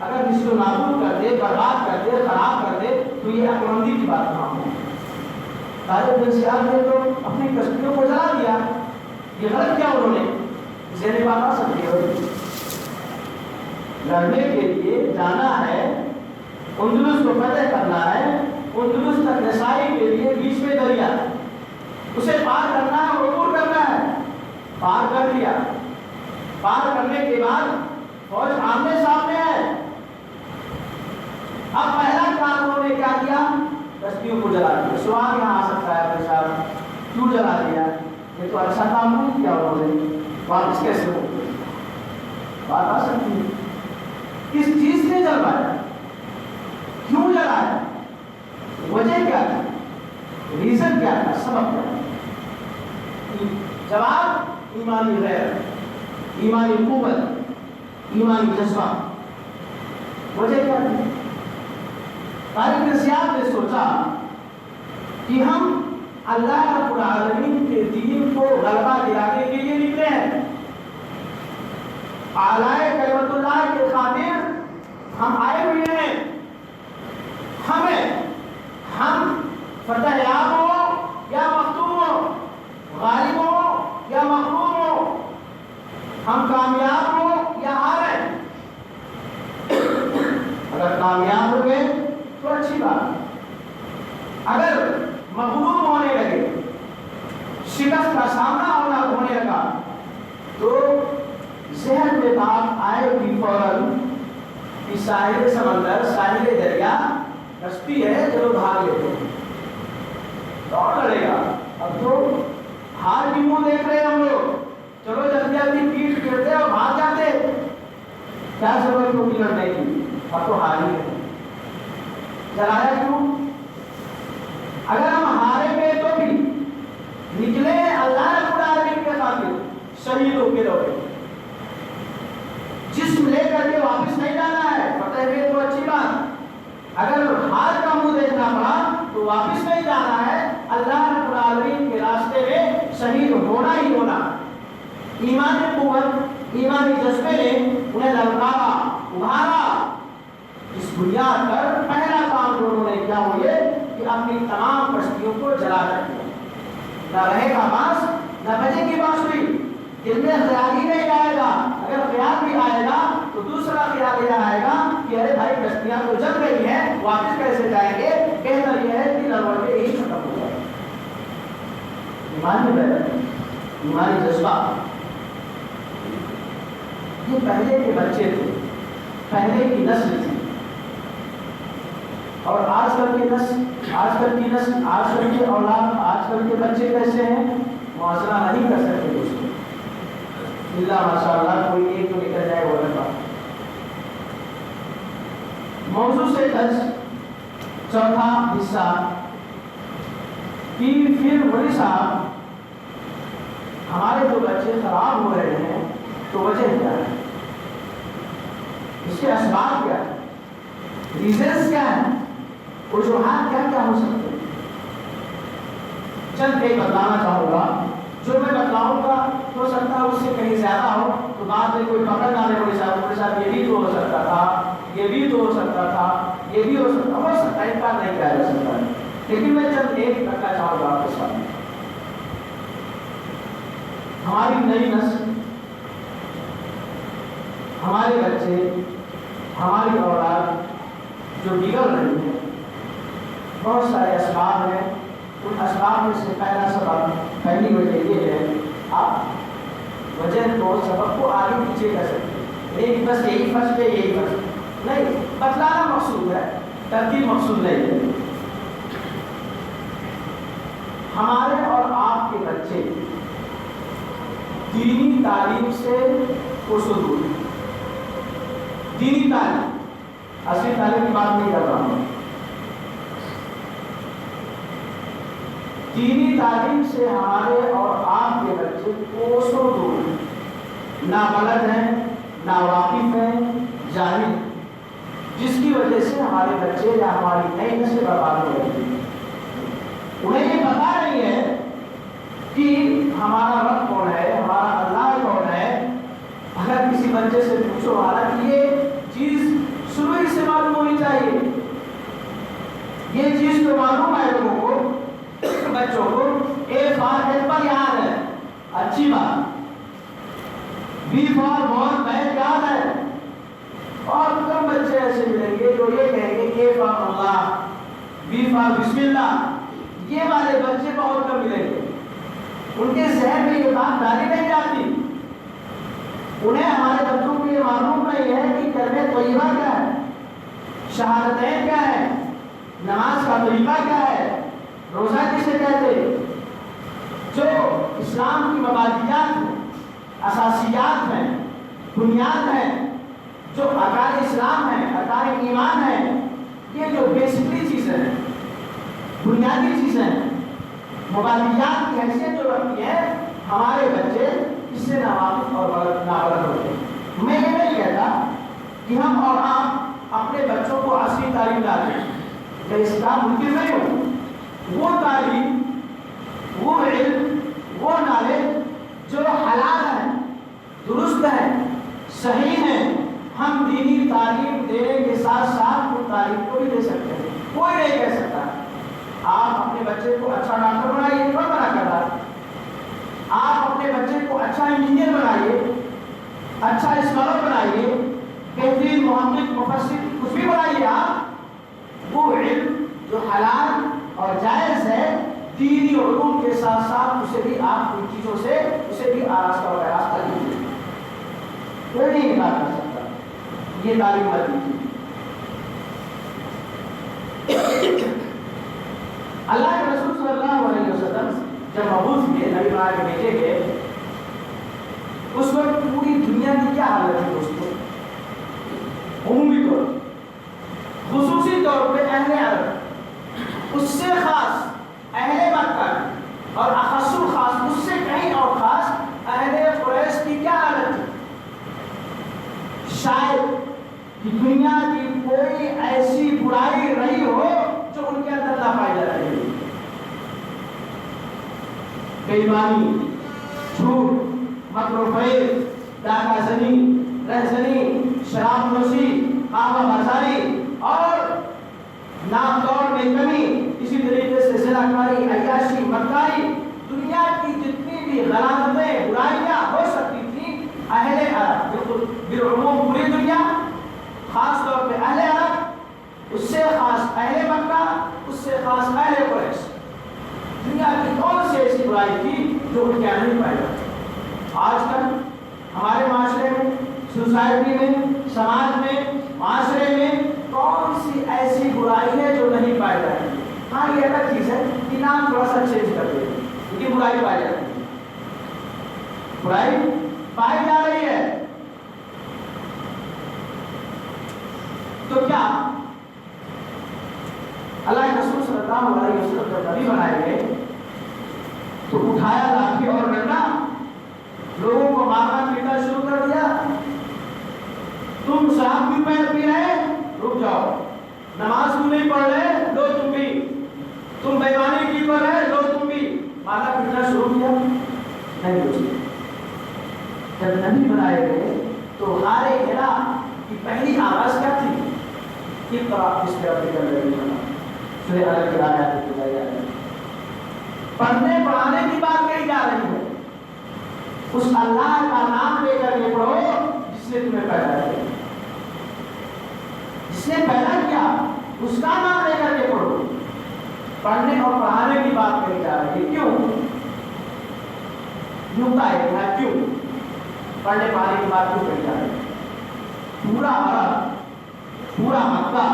اگر جس کو نابود کر دے، برباد کر دے، خراب کر دے تو یہ عقلمندی کی بات کہاں ہے؟ طارق بن زیاد نے تو اپنی کشتیوں کو جلا دیا، یہ غلط کیا انہوں نے؟ ذہن بات آ سکتی ہے، لڑنے کے لیے جانا ہے، اندلس کو فتح کرنا ہے، اندلس تک رسائی کے لیے بیچ میں دریا، اسے پار کرنا ہے، عبور کرنا ہے، پار کر لیا۔ پار کرنے کے بعد فوج آمنے سامنے ہے۔ اب پہلا کام انہوں نے کیا کیا؟ کشتیوں کو جلا دیا. سوال یہاں آ سکتا ہے بھائی صاحب کیوں جلا دیا؟ یہ تو اچھا کام نہیں کیا انہوں نے، واپس کیسے ہو گئے؟ بات آ سکتی ہے. کس چیز نے جلوایا؟ کیوں جلایا؟ وجہ کیا تھا؟ ریزن کیا تھا؟ سبب کیا تھا؟ جواب ایمانی غیر، ایمانی قوت، ایمانی جذبہ. وجہ کیا تھی؟ تاریخ نسیات نے سوچا کہ ہم اللہ رب العالمین کے دین کو غلبہ دلانے کے لیے نکلے ہیں، اعلی کلمت اللہ کے خاطر ہم آئے ہوئے ہیں. ہم فتح یاب ہو یا مختوم ہو، غالب ہو یا مغلوب ہو، ہم کامیاب ہو یا ہارے. اگر کامیاب ہو گئے تو اچھی بات، اگر مغلوب ہونے لگے، شکست کا سامنا ہونے لگا تو ذہن میں بات آئے گی فوراً کہ ساحل سمندر، ساحل دریا کشتی ہے، چلو بھاگ لیتے ہیں، دوڑ لڑے گا. اب تو ہار کی منہ دیکھ رہے ہیں ہم لوگ، چلو جلدی جلدی پیٹ پھیرتے اور بھاگ جاتے. کیا ضرورت ہوگی لڑنے کی؟ اب تو ہار ہی ہے. جلایا کیوں؟ اگر ہم ہارے گئے تو بھی نکلے اللہ رب العالمین کے خاطر، شہید ہو کے رہے. جسم لے کر کے واپس نہیں جانا ہے، فتح ہوئے تو اچھی بات، اگر ہار کا منہ دیکھنا پڑا تو واپس نہیں جانا ہے، اللہ رب العالمین کے راستے میں شہید ہونا ہی ہونا. ایمانی قوت، ایمانی جذبے نے انہیں للکارا، ابھارا. اس بنیاد پر پہلا کام جو انہوں نے کیا وہ یہ کہ اپنی تمام کشتیوں کو جلا کر دیا. نہ رہے گا بانس، نہ بجے کی بانسری. دل میں خیال ہی نہیں آئے گا. اگر خیال بھی آئے گا تو دوسرا خیال یہ آئے گا کہ ارے بھائی کشتیاں تو جل گئی ہیں، واپس کیسے جائیں گے؟ بہتر یہ ہے کہ لڑوٹے ہی ختم ہو جائے. ایمانی غیرت، ایمانی جذبہ. یہ پہلے کے بچے تھے، پہلے کی نسل تھی. اور آج کل کی نسل، آج کل کی اولاد، آج کل کے بچے کیسے ہیں؟ موازنہ نہیں کر سکتے اس کو. اللہ ماشاء اللہ کوئی ایک تو نکل جائے وہ لگا. موضوع سے چوتھا حصہ کہ پھر ولی صاحب ہمارے جو بچے خراب ہو رہے ہیں تو وجہ کیا ہے؟ اس کے اسباب کیا ہے؟ ریزنس کیا ہے؟ وجوہات کیا کیا ہو سکتے ہیں؟ چند ایک بتلانا چاہوں گا. جو میں بتلاؤں گا ہو سکتا ہے اس سے کہیں زیادہ ہو تو بعد میں کوئی پکڑ ڈالے کوئی صاحب یہ بھی تو ہو سکتا تھا، یہ بھی تو ہو سکتا تھا، یہ بھی ہو سکتا ہے. انکار نہیں کیا جا سکتا ہے، لیکن میں چند ایک رکھنا چاہوں گا آپ کے سامنے. ہماری نئی نسل، ہمارے بچے، ہماری اولاد جو بگڑ رہی ہے، بہت سارے اسباب ہیں. ان اسباب میں سے پہلا سبب، پہلی وجہ یہ ہے، آپ وجہ کو سبب کو آگے پیچھے کر سکتے ہیں. نہیں بس یہی فرض ہے، یہی فرض نہیں، بتلانا مقصود ہے، ترتیب مقصود نہیں ہے. ہمارے اور آپ کے بچے دینی تعلیم سے قصور دور. دینی تعلیم، اصلی تعلیم کی بات نہیں کر رہا ہوں. دینی تعلیم سے ہمارے اور آپ کے بچے کوسوں دور ہیں. نہ بلد ہیں، نہ واقف ہیں، جاہل، جس کی وجہ سے ہمارے بچے یا ہماری نئی نسل برباد ہو رہی ہے. انہیں یہ پتا نہیں ہے کہ ہمارا رب کون ہے، ہمارا اللہ کون ہے. اگر کسی بچے سے پوچھو، حالانکہ یہ چیز شروع ہی سے معلوم ہونی چاہیے، یہ چیز تو معلوم ہے لوگوں کو، بچوں کو. اے فار ایپل یاد ہے، اچھی بات. بی فار بال بیٹ یاد ہے. اور کم بچے ایسے ملیں گے جو یہ کہیں گے اے فار اللہ، بی فار بسم اللہ. یہ والے بچے بہت کم ملیں گے. ان کے ذہن میں یہ بات ڈالی نہیں جاتی. انہیں ہمارے بچوں کو یہ معلوم نہیں ہے کہ کلمہ طیبہ کیا ہے، شہادتین کیا ہے، نماز کا طریقہ کیا ہے، روزہ کسے کہتے، جو اسلام کی مبادیات ہیں، اساسیات ہیں، بنیاد ہیں، جو ارکان اسلام ہیں، ارکان ایمان ہیں، یہ جو بیسکلی چیزیں ہیں، بنیادی چیزیں ہیں، مبادیات کی حیثیت جو رکھتی ہے، ہمارے بچے اس سے ناواقف اور نابلد ہوتے ہیں۔ میں یہ نہیں کہتا کہ ہم اور آپ اپنے بچوں کو عصری تعلیم ڈالیں، میں اس کا ممکن نہیں ہوں۔ وہ تعلیم، وہ علم، وہ نالج جو حلال ہے، درست ہے، صحیح ہے، ہم دینی تعلیم دینے کے ساتھ ساتھ وہ تعلیم کو بھی دے سکتے ہیں۔ کوئی نہیں کہہ سکتا آپ اپنے بچے کو اچھا ڈاکٹر بنائیے، کون منع کر رہا ہے؟ آپ اپنے بچے کو اچھا انجینئر بنائیے، اچھا اسکالر بنائیے، بہترین محقق، مفسر، کچھ بھی بنائیے آپ، وہ علم جو حلال اور جائز ہے دینی علوم کے ساتھ ساتھ اسے بھی آپ ان چیزوں سے اسے بھی آراستہ اور آراستہ دیجیے۔ کوئی نہیں انکار کر سکتا یہ تعلیم مت دیجیے۔ اللہ کے رسول صلی اللہ علیہ وسلم جب مبعوث ہوئے، نبی بنا کے بھیجے گئے، اس وقت پوری دنیا کی کیا حالت تھی دوستوں؟ عمومی طور خصوصی طور پہ اہل عرب، اس سے خاص اہل مکہ اور اخص الخاص اس سے کہیں اور خاص اہل قریش کی کیا حالت تھی؟ شاید کہ دنیا کی کوئی ایسی برائی رہی ہو جو ان کے اندر نہ پائی جا رہی ہے۔ بے ایمانی، جھوٹ، مکر و فریب، ڈاکہ زنی، رہزنی، شراب نوشی، قہوہ بازاری اور نام توڑ میں کمی، اسی طریقے سے زناکاری، عیاشی، مکاری، دنیا کی جتنی بھی غلاظتیں، برائیاں ہو سکتی تھیں، اہل عرب، بالکل بالعموم پوری دنیا، خاص طور پہ اہل عرب، اس سے خاص اہل مکہ، اس سے خاص اہل قریش، دنیا کی کون سی ایسی برائی تھی جو ان کے یہاں نہیں پائی جاتی؟ آج کل ہمارے معاشرے میں، سوسائٹی میں، سماج میں، معاشرے میں کون سی ایسی برائی ہے جو نہیں پائی جاتی؟ ہاں یہ الگ چیز ہے کہ نام تھوڑا سا چینج کر دیں، لیکن برائی پائی جاتی ہے، برائی پائی جا رہی ہے۔ تو کیا اللہ کے رسول صلی اللہ علیہ وسلم جب نبی بنائے گئے تو اٹھایا لاٹھی اور ڈنڈا، لوگوں کو مارنا پیٹنا شروع کر دیا؟ تم شراب کیوں پی رہے؟ رک جاؤ۔ نماز کیوں نہیں پڑھ رہے؟ لو تم بھی۔ تم بےایمانی کی کر رہے؟ لو تم بھی۔ مارنا پیٹنا شروع کیا؟ نہیں پوچھتے۔ جب نبی بنائے گئے تو غار حرا کی پہلی آواز کیا تھی؟ اقرا بسم ربک الذی خلق، سورہ الق کی آیات بتائی جا رہی ہے۔ پڑھنے پڑھانے کی بات کہی جا رہی ہے، اس اللہ کا نام لے کر کے پڑھو جس نے تمہیں پیدا کیا، جس نے پیدا کیا اس کا نام لے کر کے پڑھو۔ پڑھنے اور پڑھانے کی بات کہی جا رہی ہے، کیوں؟ یوں کا ہے کیوں پڑھنے پڑھانے کی بات کیوں کہی جا رہی ہے؟ پورا عرب، پورا مکہ،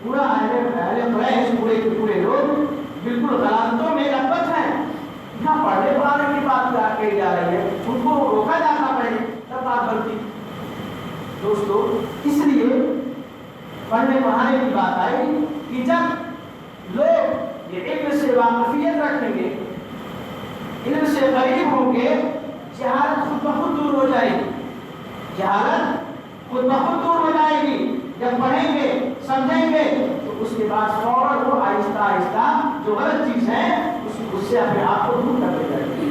پورا اہل قریش، پورے کے پورے لوگ بالکل غلاظتوں میں لبت ہیں، یہاں پڑھنے پڑھانے کی بات کہی جا رہی ہے، ان کو روکا جاتا پہلے تب بات بنتی۔ دوستو اس لیے پڑھنے پڑھانے کی بات آئی کہ جب لوگ یہ علم سے واقفیت رکھیں گے، علم سے قریب ہوں گے، جہالت خود بخود دور ہو جائے گی، جہالت خود بخود دور ہو جائے گی۔ جب پڑھیں گے، سمجھیں گے تو اس کے بعد فوراً وہ آہستہ آہستہ جو غلط چیز ہے اس سے اپنے آپ کو دور کرتے جائیں گے۔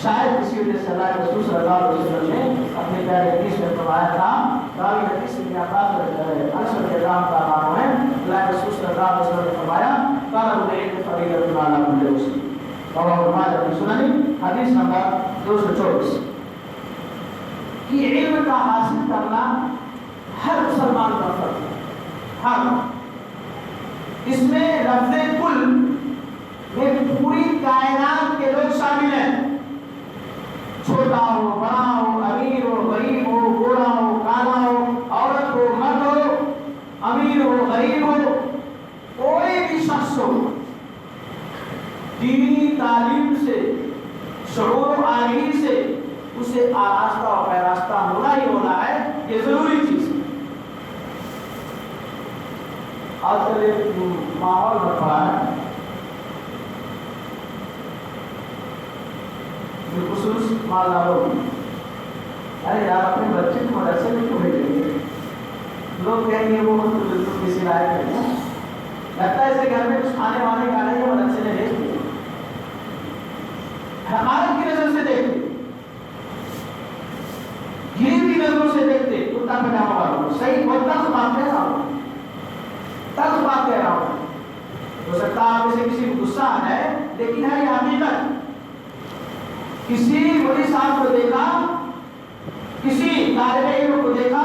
شاید اسی وجہ سے اللہ کے رسول صلی اللہ علیہ وسلم نے اپنے پیارے حدیث میں فرمایا تھا، راوی حدیث میں انس رضی اللہ عنہ ہے، اللہ کے رسول صلی اللہ علیہ وسلم نے فرمایا طلب العلم فریضۃ علی کل مسلم، رواه ماجہ فی سنن، حدیث نمبر 224، کہ علم کا حاصل کرنا ہر مسلمان کا فرض ہے، ہر۔ اس میں لفظ کل میں پوری کائنات کے لوگ شامل ہیں، چھوٹا ہو، بڑا ہو، امیر ہو، غریب ہو، گورا ہو، کالا ہو، عورت ہو، مرد ہو، امیر ہو، آج کل ایک ماحول بن پڑا ہے، بالخصوص مالداروں میں، ارے یار اپنے بچے کو مدرسے میں کیوں بھیجیں گے؟ لوگ کہیں گے وہ بالکل کسی لائق نہیں، لگتا ہے اسے گھر میں کچھ کھانے وانے کا نہیں ہے، مدرسے میں بھیج دیں، حقارت کی نظر سے دیکھتے، گری ہوئی نظروں سے دیکھتے، کرتا پجامہ والوں کو، صحیح بہت تلخ بات کہہ رہا ہوں، تلخ بات کہہ رہا ہوں، ہو سکتا ہے آپ میں سے کسی کو غصہ آ جائے، لیکن ہے یہ حقیقت۔ کسی مولوی صاحب کو دیکھا، کسی طالب علم کو دیکھا،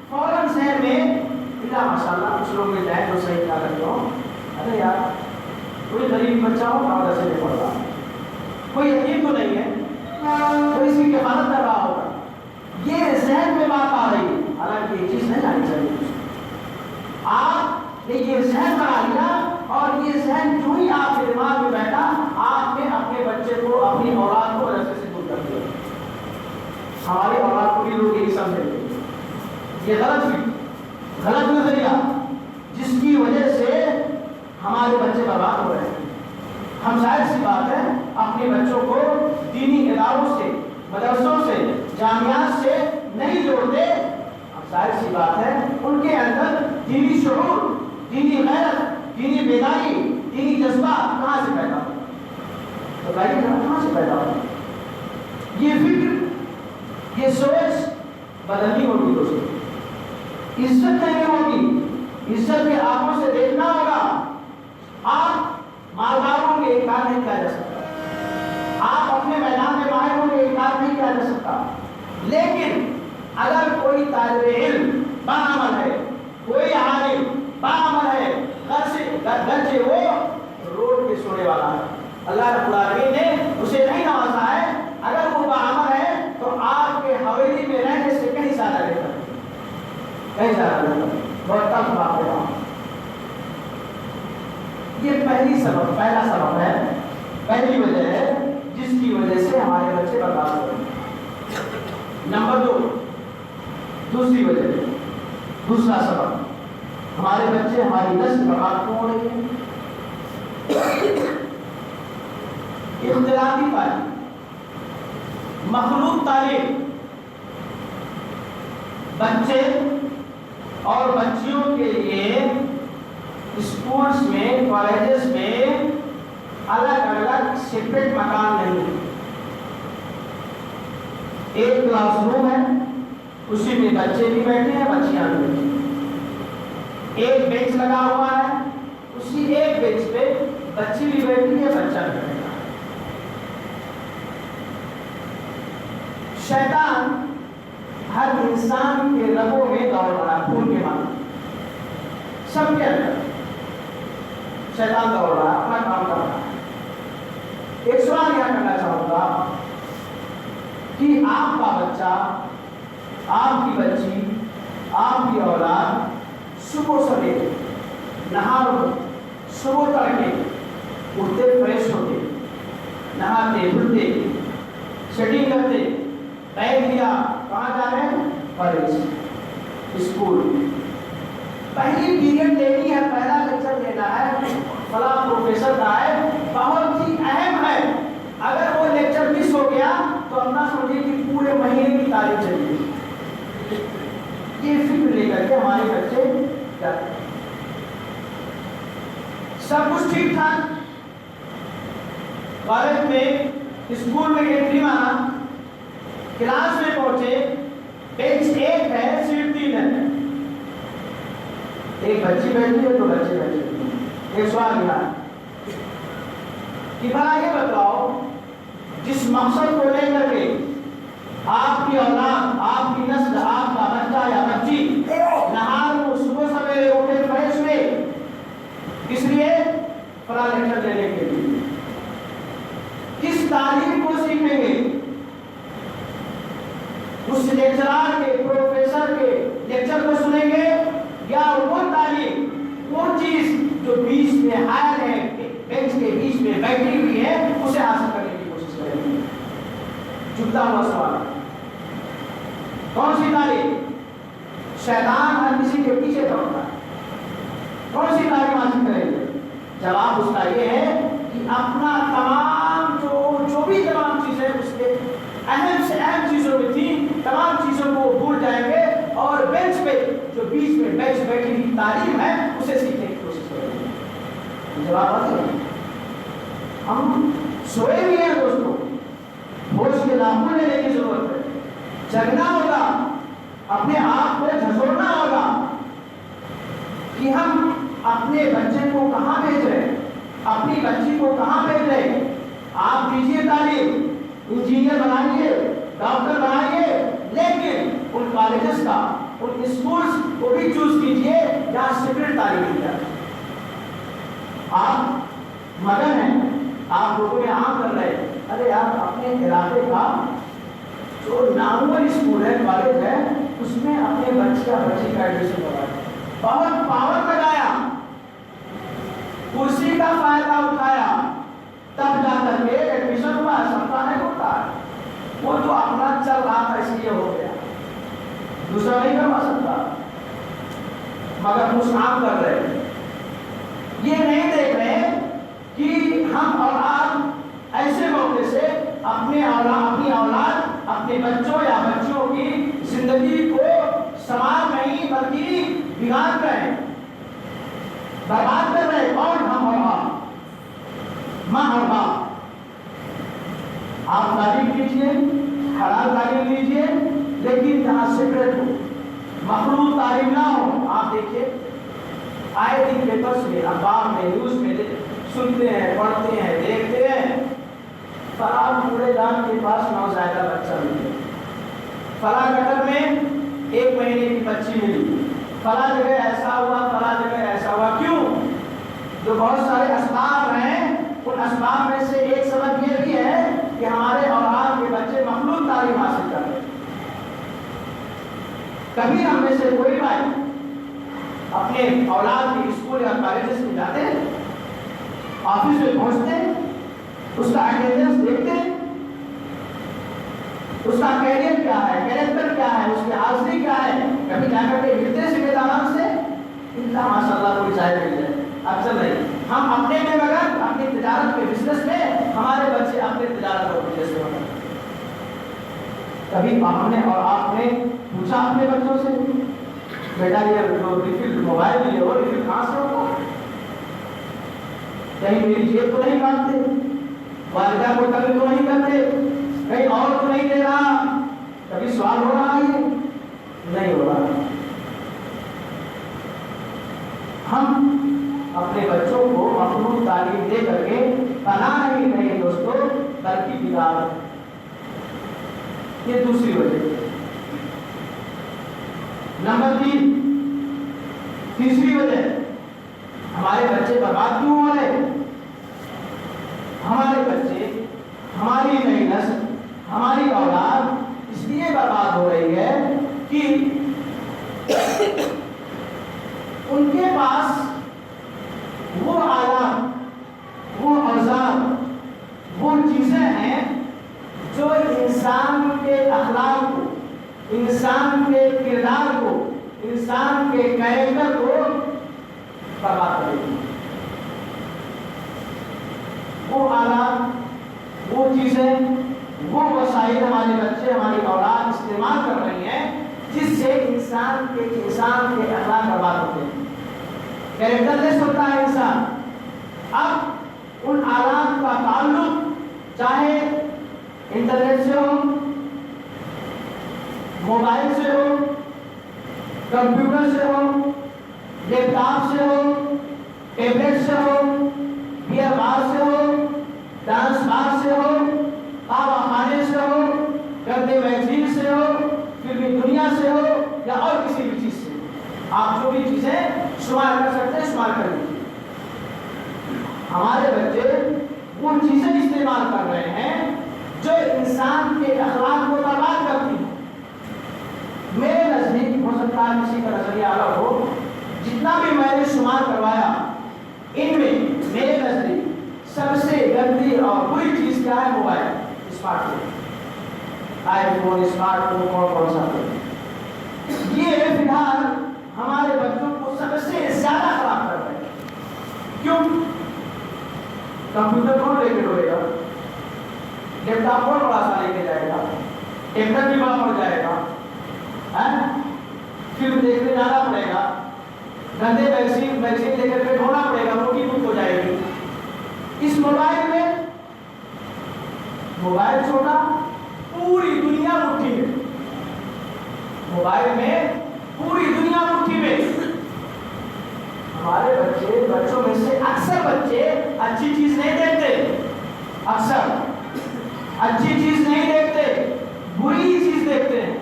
فوراً ذہن میں اللہ ماشاءاللہ کچھ لوگ مل جائیں جو صحیح کیا کرتے ہو، ارے یار کوئی غریب بچہ ہو مدرسے میں پڑھ رہا، کوئی یقین تو نہیں ہے، کوئی اس کی کفالت کر رہا ہوگا، یہ ذہن میں بات آ رہی ہے، حالانکہ یہ چیز نہیں آنی چاہیے۔ آپ نے یہ ذہن بنا لیا اور یہ ذہن جو ہی آپ کے دماغ میں بیٹھا، آپ نے اپنے بچے کو، اپنی اولاد کو مدرسے سے دور کر دیا۔ ہماری اولاد کو بھی لوگ یہی سمجھیں گے، یہ غلط نظریہ جس کی وجہ سے ہمارے بچے برباد ہو رہے ہیں۔ ہم ظاہر سی بات ہے اپنے بچوں کو دینی اداروں سے، مدرسوں سے، جامعات سے نہیں جوڑتے، ظاہر سی بات ہے ان کے اندر دینی شعور، دینی غیرت، دینی بیداری، دینی جذبہ کہاں سے پیدا ہو؟ تو بھائی کہاں سے پیدا ہو؟ یہ فکر، یہ سوچ بدلنی ہوگی دوستوں، عزت نہیں ہوگی، عزت کے آنکھوں سے دیکھنا ہوگا۔ آپ مالداروں کے انکار نہیں کیا جا سکتا، آپ اپنے میدان میں ماہر ہوں گے انکار نہیں کیا جا سکتا، لیکن اگر کوئی طالب علم باعمل ہے، کوئی عالم باعمل ہے، گرچہ وہ روڈ پہ سونے والا ہے، اللہ رب العالمین نے اسے نہیں نوازا ہے، اگر وہ باعمل ہے تو آپ کے حویلی میں رہنے سے کہیں زیادہ بہتر ہے، کہیں زیادہ بہتر، بہت کم بات ہے۔ یہ پہلا سبب ہے، پہلی وجہ ہے جس کی وجہ سے ہمارے بچے برباد ہو رہے ہیں۔ نمبر 2، دوسری وجہ، دوسرا سبب، ہمارے بچے، ہماری نسل برباد کیوں ہو رہی ہے؟ اختلاطی تعلیم، مخلوط تعلیم، بچے اور بچیوں کے لیے اسکولز میں، کالجز میں الگ الگ سیپریٹ مکان نہیں ہے، ایک کلاس روم ہے، اسی میں بچے بھی بیٹھے ہیں، بچیاں بھی بیٹھی ہیں، ایک بینچ لگا ہوا ہے، اسی ایک بینچ پہ بچی بھی بیٹھی ہے، بچہ بھی بیٹھا ہے۔ شیطان ہر انسان کے رگوں میں دوڑ رہا ہے، خون کے مانند سب کے اندر شیطان دوڑ رہا ہے، اپنا کام کر رہا ہے۔ ایک سوال یہاں کرنا چاہوں گا کہ آپ کا بچہ، آپ کی بچی، آپ کی اولاد صبح سویرے نہا صبح تڑکے اٹھتے، فریش ہوتے، نہاتے دھلتے، سیٹنگ کرتے، بیگ لیا، کہاں جا رہے ہیں؟ کالج، اسکول، پہلی پیریڈ لینی ہے، پہلا لیکچر لینا ہے، فلاں پروفیسر کا ہے، بہت ہی اہم ہے، اگر وہ لیکچر مس ہو گیا تو اپنا سمجھے کہ پورے مہینے کی تعلیم چلی گئی۔ یہ فکر لے کر کے ہمارے بچے جاتے ہیں، سب کچھ ٹھیک ٹھاک، کالج میں، اسکول میں انٹری مارا، کلاس میں پہنچے، بینچ 1 ہے، سیٹ 3 ہے، ایک بچی بیٹھی ہے، 2 بچے بیٹھے ہیں۔ ایک سوال یہاں ہے کہ بھلا یہ بتاؤ، جس مقصد کو لے کر کے آپ کی اولاد، آپ کی نسل، آپ کا بچہ یا بچی نہار کو صبح سویرے اٹھے، فریش ہوئے، اس لیے فلاں لیکچر لینے کے لیے، کس تعلیم کو سیکھیں گے؟ اس لیکچرار کے، پروفیسر کے لیکچر کو سنیں گے، یا وہ تعلیم، وہ چیز جو بیچ میں حائل ہے، بینچ کے بیچ میں بیٹھی ہوئی ہے، اسے حاصل کرنے کی کوشش کریں گے؟ جھکتا ہوا سوال، کون سی تعلیم؟ شیطان ہر کسی کے پیچھے دوڑتا ہے، کون سی تعلیم حاصل کریں گے؟ جواب اس کا یہ ہے کہ اپنا تمام جو بھی تمام چیزیں اس کے اہم سے اہم چیزوں میں تھی تمام چیزوں کو بھول جائیں گے اور بینچ پہ جو بیچ میں بینچ بیٹھی ہوئی تعلیم ہے اسے سیکھنے کی کوشش کریں گے۔ جواب آتا ہے ہم سوئے بھی ہیں دوستوں، ہوش کے ناخن لینے کی ضرورت ہے، جگنا ہوگا، اپنے آپ کو جھنجھوڑنا ہوگا کہ ہم اپنے بچے کو کہاں بھیج رہے ہیں، اپنی بچی کو کہاں بھیج رہے ہیں۔ آپ دیجیے تعلیم، انجینئر بنائیے، ڈاکٹر بنائیے، لیکن ان کالجز کا ان اسکولز کو بھی چوز کیجیے جہاں سیکرٹ تعلیم دی جائے۔ آپ مگن ہیں، آپ لوگوں میں عام کر رہے ہیں، ارے آپ اپنے علاقے کا جو نامور اسکول ہے کالج ہے اس میں اپنے بچے یا بچی کا ایڈمیشن کرائیں۔ بہت پاور لگایا، کرسی کا فائدہ اٹھایا، تب جا کر کے ایڈمیشن ہوا، سب نہیں ہوتا ہے۔ وہ تو اپنا چل رہا تھا اس لیے ہو گیا، دوسرا نہیں کروا سکتا، مگر کچھ کام کر رہے ہیں۔ یہ نہیں دیکھ رہے کہ ہم اور آپ ایسے موقع سے اپنی اولاد اپنے بچوں یا بچیوں کی زندگی کو سنوار نہیں بلکہ بگاڑ رہے ہیں، برباد کر رہے ہیں۔ کون؟ ہم اور آپ، ماں اور باپ۔ آپ تعلیم کیجیے، حلال تعلیم دیجیے، لیکن جہاں سیکرٹ ہو، مخلوط تعلیم نہ ہو۔ آپ دیکھیے آئے دن پیپرز میں، اخبار میں، نیوز میں سنتے ہیں، پڑھتے ہیں، دیکھتے ہیں، فلاں کوڑے دان کے پاس نوزائیدہ بچہ ملے، فلاں گٹر میں 1 مہینے کی بچی ملی، فلاں جگہ ایسا ہوا، فلاں جگہ ایسا ہوا۔ کیوں؟ جو بہت سارے اسباب ہیں، ان اسباب میں سے ایک سبب یہ بھی ہے کہ ہمارے اولاد کے بچے مخلوط تعلیم حاصل کر رہے ہیں۔ کبھی ہم میں سے کوئی بھائی اپنے اولاد کے اسکول یا کالجز میں جاتے ہیں، آفس میں پہنچتے ہیں، اس کا اٹینڈنس دیکھتے ہیں، اس کا کیریئر کیا ہے، کیریکٹر کیا ہے، اس کی حاضری کیا ہے، کبھی جا کر کے ملتے ذمہ داران سے، اللہ ماشاء اللہ کوئی چاہے مل جائے، اکثر نہیں۔ ہم اپنے میں مگر اپنی تجارت میں، بزنس میں، ہمارے بچے اپنے تجارت اور بزنس میں مگر۔ کبھی ہم نے اور آپ نے پوچھا اپنے بچوں سے، بیٹا یہ جو ریفل موبائل لیے ہو، ریفل کہاں سے ہوتا ہے؟ کہیں میری جیب تو نہیں کاٹتے، والدہ کو تنگ تو نہیں کرتے، کہیں اور تو نہیں دے رہا؟ کبھی سوال ہو رہا ہے؟ نہیں ہو رہا۔ ہم اپنے بچوں کو مخلوط تعلیم دے کر کے بنا نہیں رہے دوستوں، بلکہ بگاڑ۔ یہ دوسری وجہ۔ نمبر 3، تیسری وجہ، ہمارے بچے برباد کیوں ہو رہے؟ ہمارے بچے، ہماری نئی نسل، ہماری اولاد اس لیے برباد ہو رہی ہے کہ ان کے پاس وہ آلات، وہ اوزار، وہ چیزیں ہیں جو انسان کے اخلاق کو، انسان کے کردار کو، انسان کے کیریکٹر کو برباد کرے گی۔ وہ آلات، وہ چیزیں، وہ وسائل ہمارے بچے، ہماری اولاد استعمال کر رہی ہیں جس سے انسان کے اخلاق برباد ہوتے ہیں، کیریکٹر لیس ہوتا ہے انسان۔ اب ان آلات کا تعلق چاہے انٹرنیٹ سے ہو، موبائل سے ہو، کمپیوٹر سے ہو، لیپ ٹاپ سے ہو، ٹیبلیٹ سے ہو، بیئر بار سے ہو، ڈانس بار سے ہو، قہوہ خانے سے ہو، گردے میگزین سے ہو، فلمی دنیا سے ہو، یا اور کسی بھی چیز سے، آپ جو بھی چیزیں شمار کر سکتے ہیں شمار کر لیجیے۔ ہمارے بچے وہ چیزیں استعمال کر رہے ہیں جو انسان کے اخلاق کو برباد کرتی ہیں۔ میرے نزدیک، ہو سکتا ہے کسی کا نظریہ الگ ہو، جتنا بھی میں نے شمار کروایا ان میں میرے نزدیک سب سے گندی اور بری چیز کیا ہے؟ موبائل، اسمارٹ فون، آئی فون، اسمارٹ فون، کون سا فون، یہ فی الحال ہمارے بچوں کو سب سے زیادہ خراب کرتا ہے۔ کیوں؟ کمپیوٹر کون لے کے ڈوئے گا؟ لیپ ٹاپ کون بڑا سا لے کے جائے گا؟ ٹیبلٹ بھی بڑا پڑ جائے گا، فلم دیکھنے جانا پڑے گا، گندے میگزین لے کر کے ڈھونا پڑے گا، موٹی بک ہو جائے گی۔ اس موبائل میں، موبائل چھوٹا، پوری دنیا مٹھی میں، موبائل میں پوری دنیا مٹھی میں۔ ہمارے بچوں میں سے اکثر بچے اچھی چیز نہیں دیکھتے، اکثر اچھی چیز نہیں دیکھتے، بری ہی چیز دیکھتے ہیں،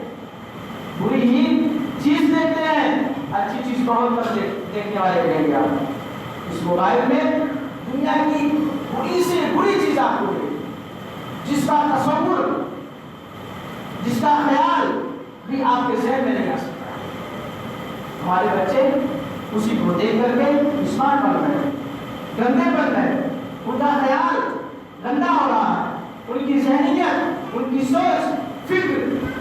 بری ہی چیز دیکھتے ہیں، اچھی چیز بہت کم دیکھنے والے کہیں گے آپ۔ اس موبائل میں دنیا کی بری سے بری چیز آپ کو ملے، جس کا تصور، جس کا خیال بھی آپ کے ذہن میں نہیں آ سکتا۔ ہمارے بچے اسی کو دیکھ کر کے اسمارٹ بن رہے، گندے بن رہے، ان کا خیال گندا ہو رہا ہے، ان کی ذہنیت، ان کی سوچ، فکر،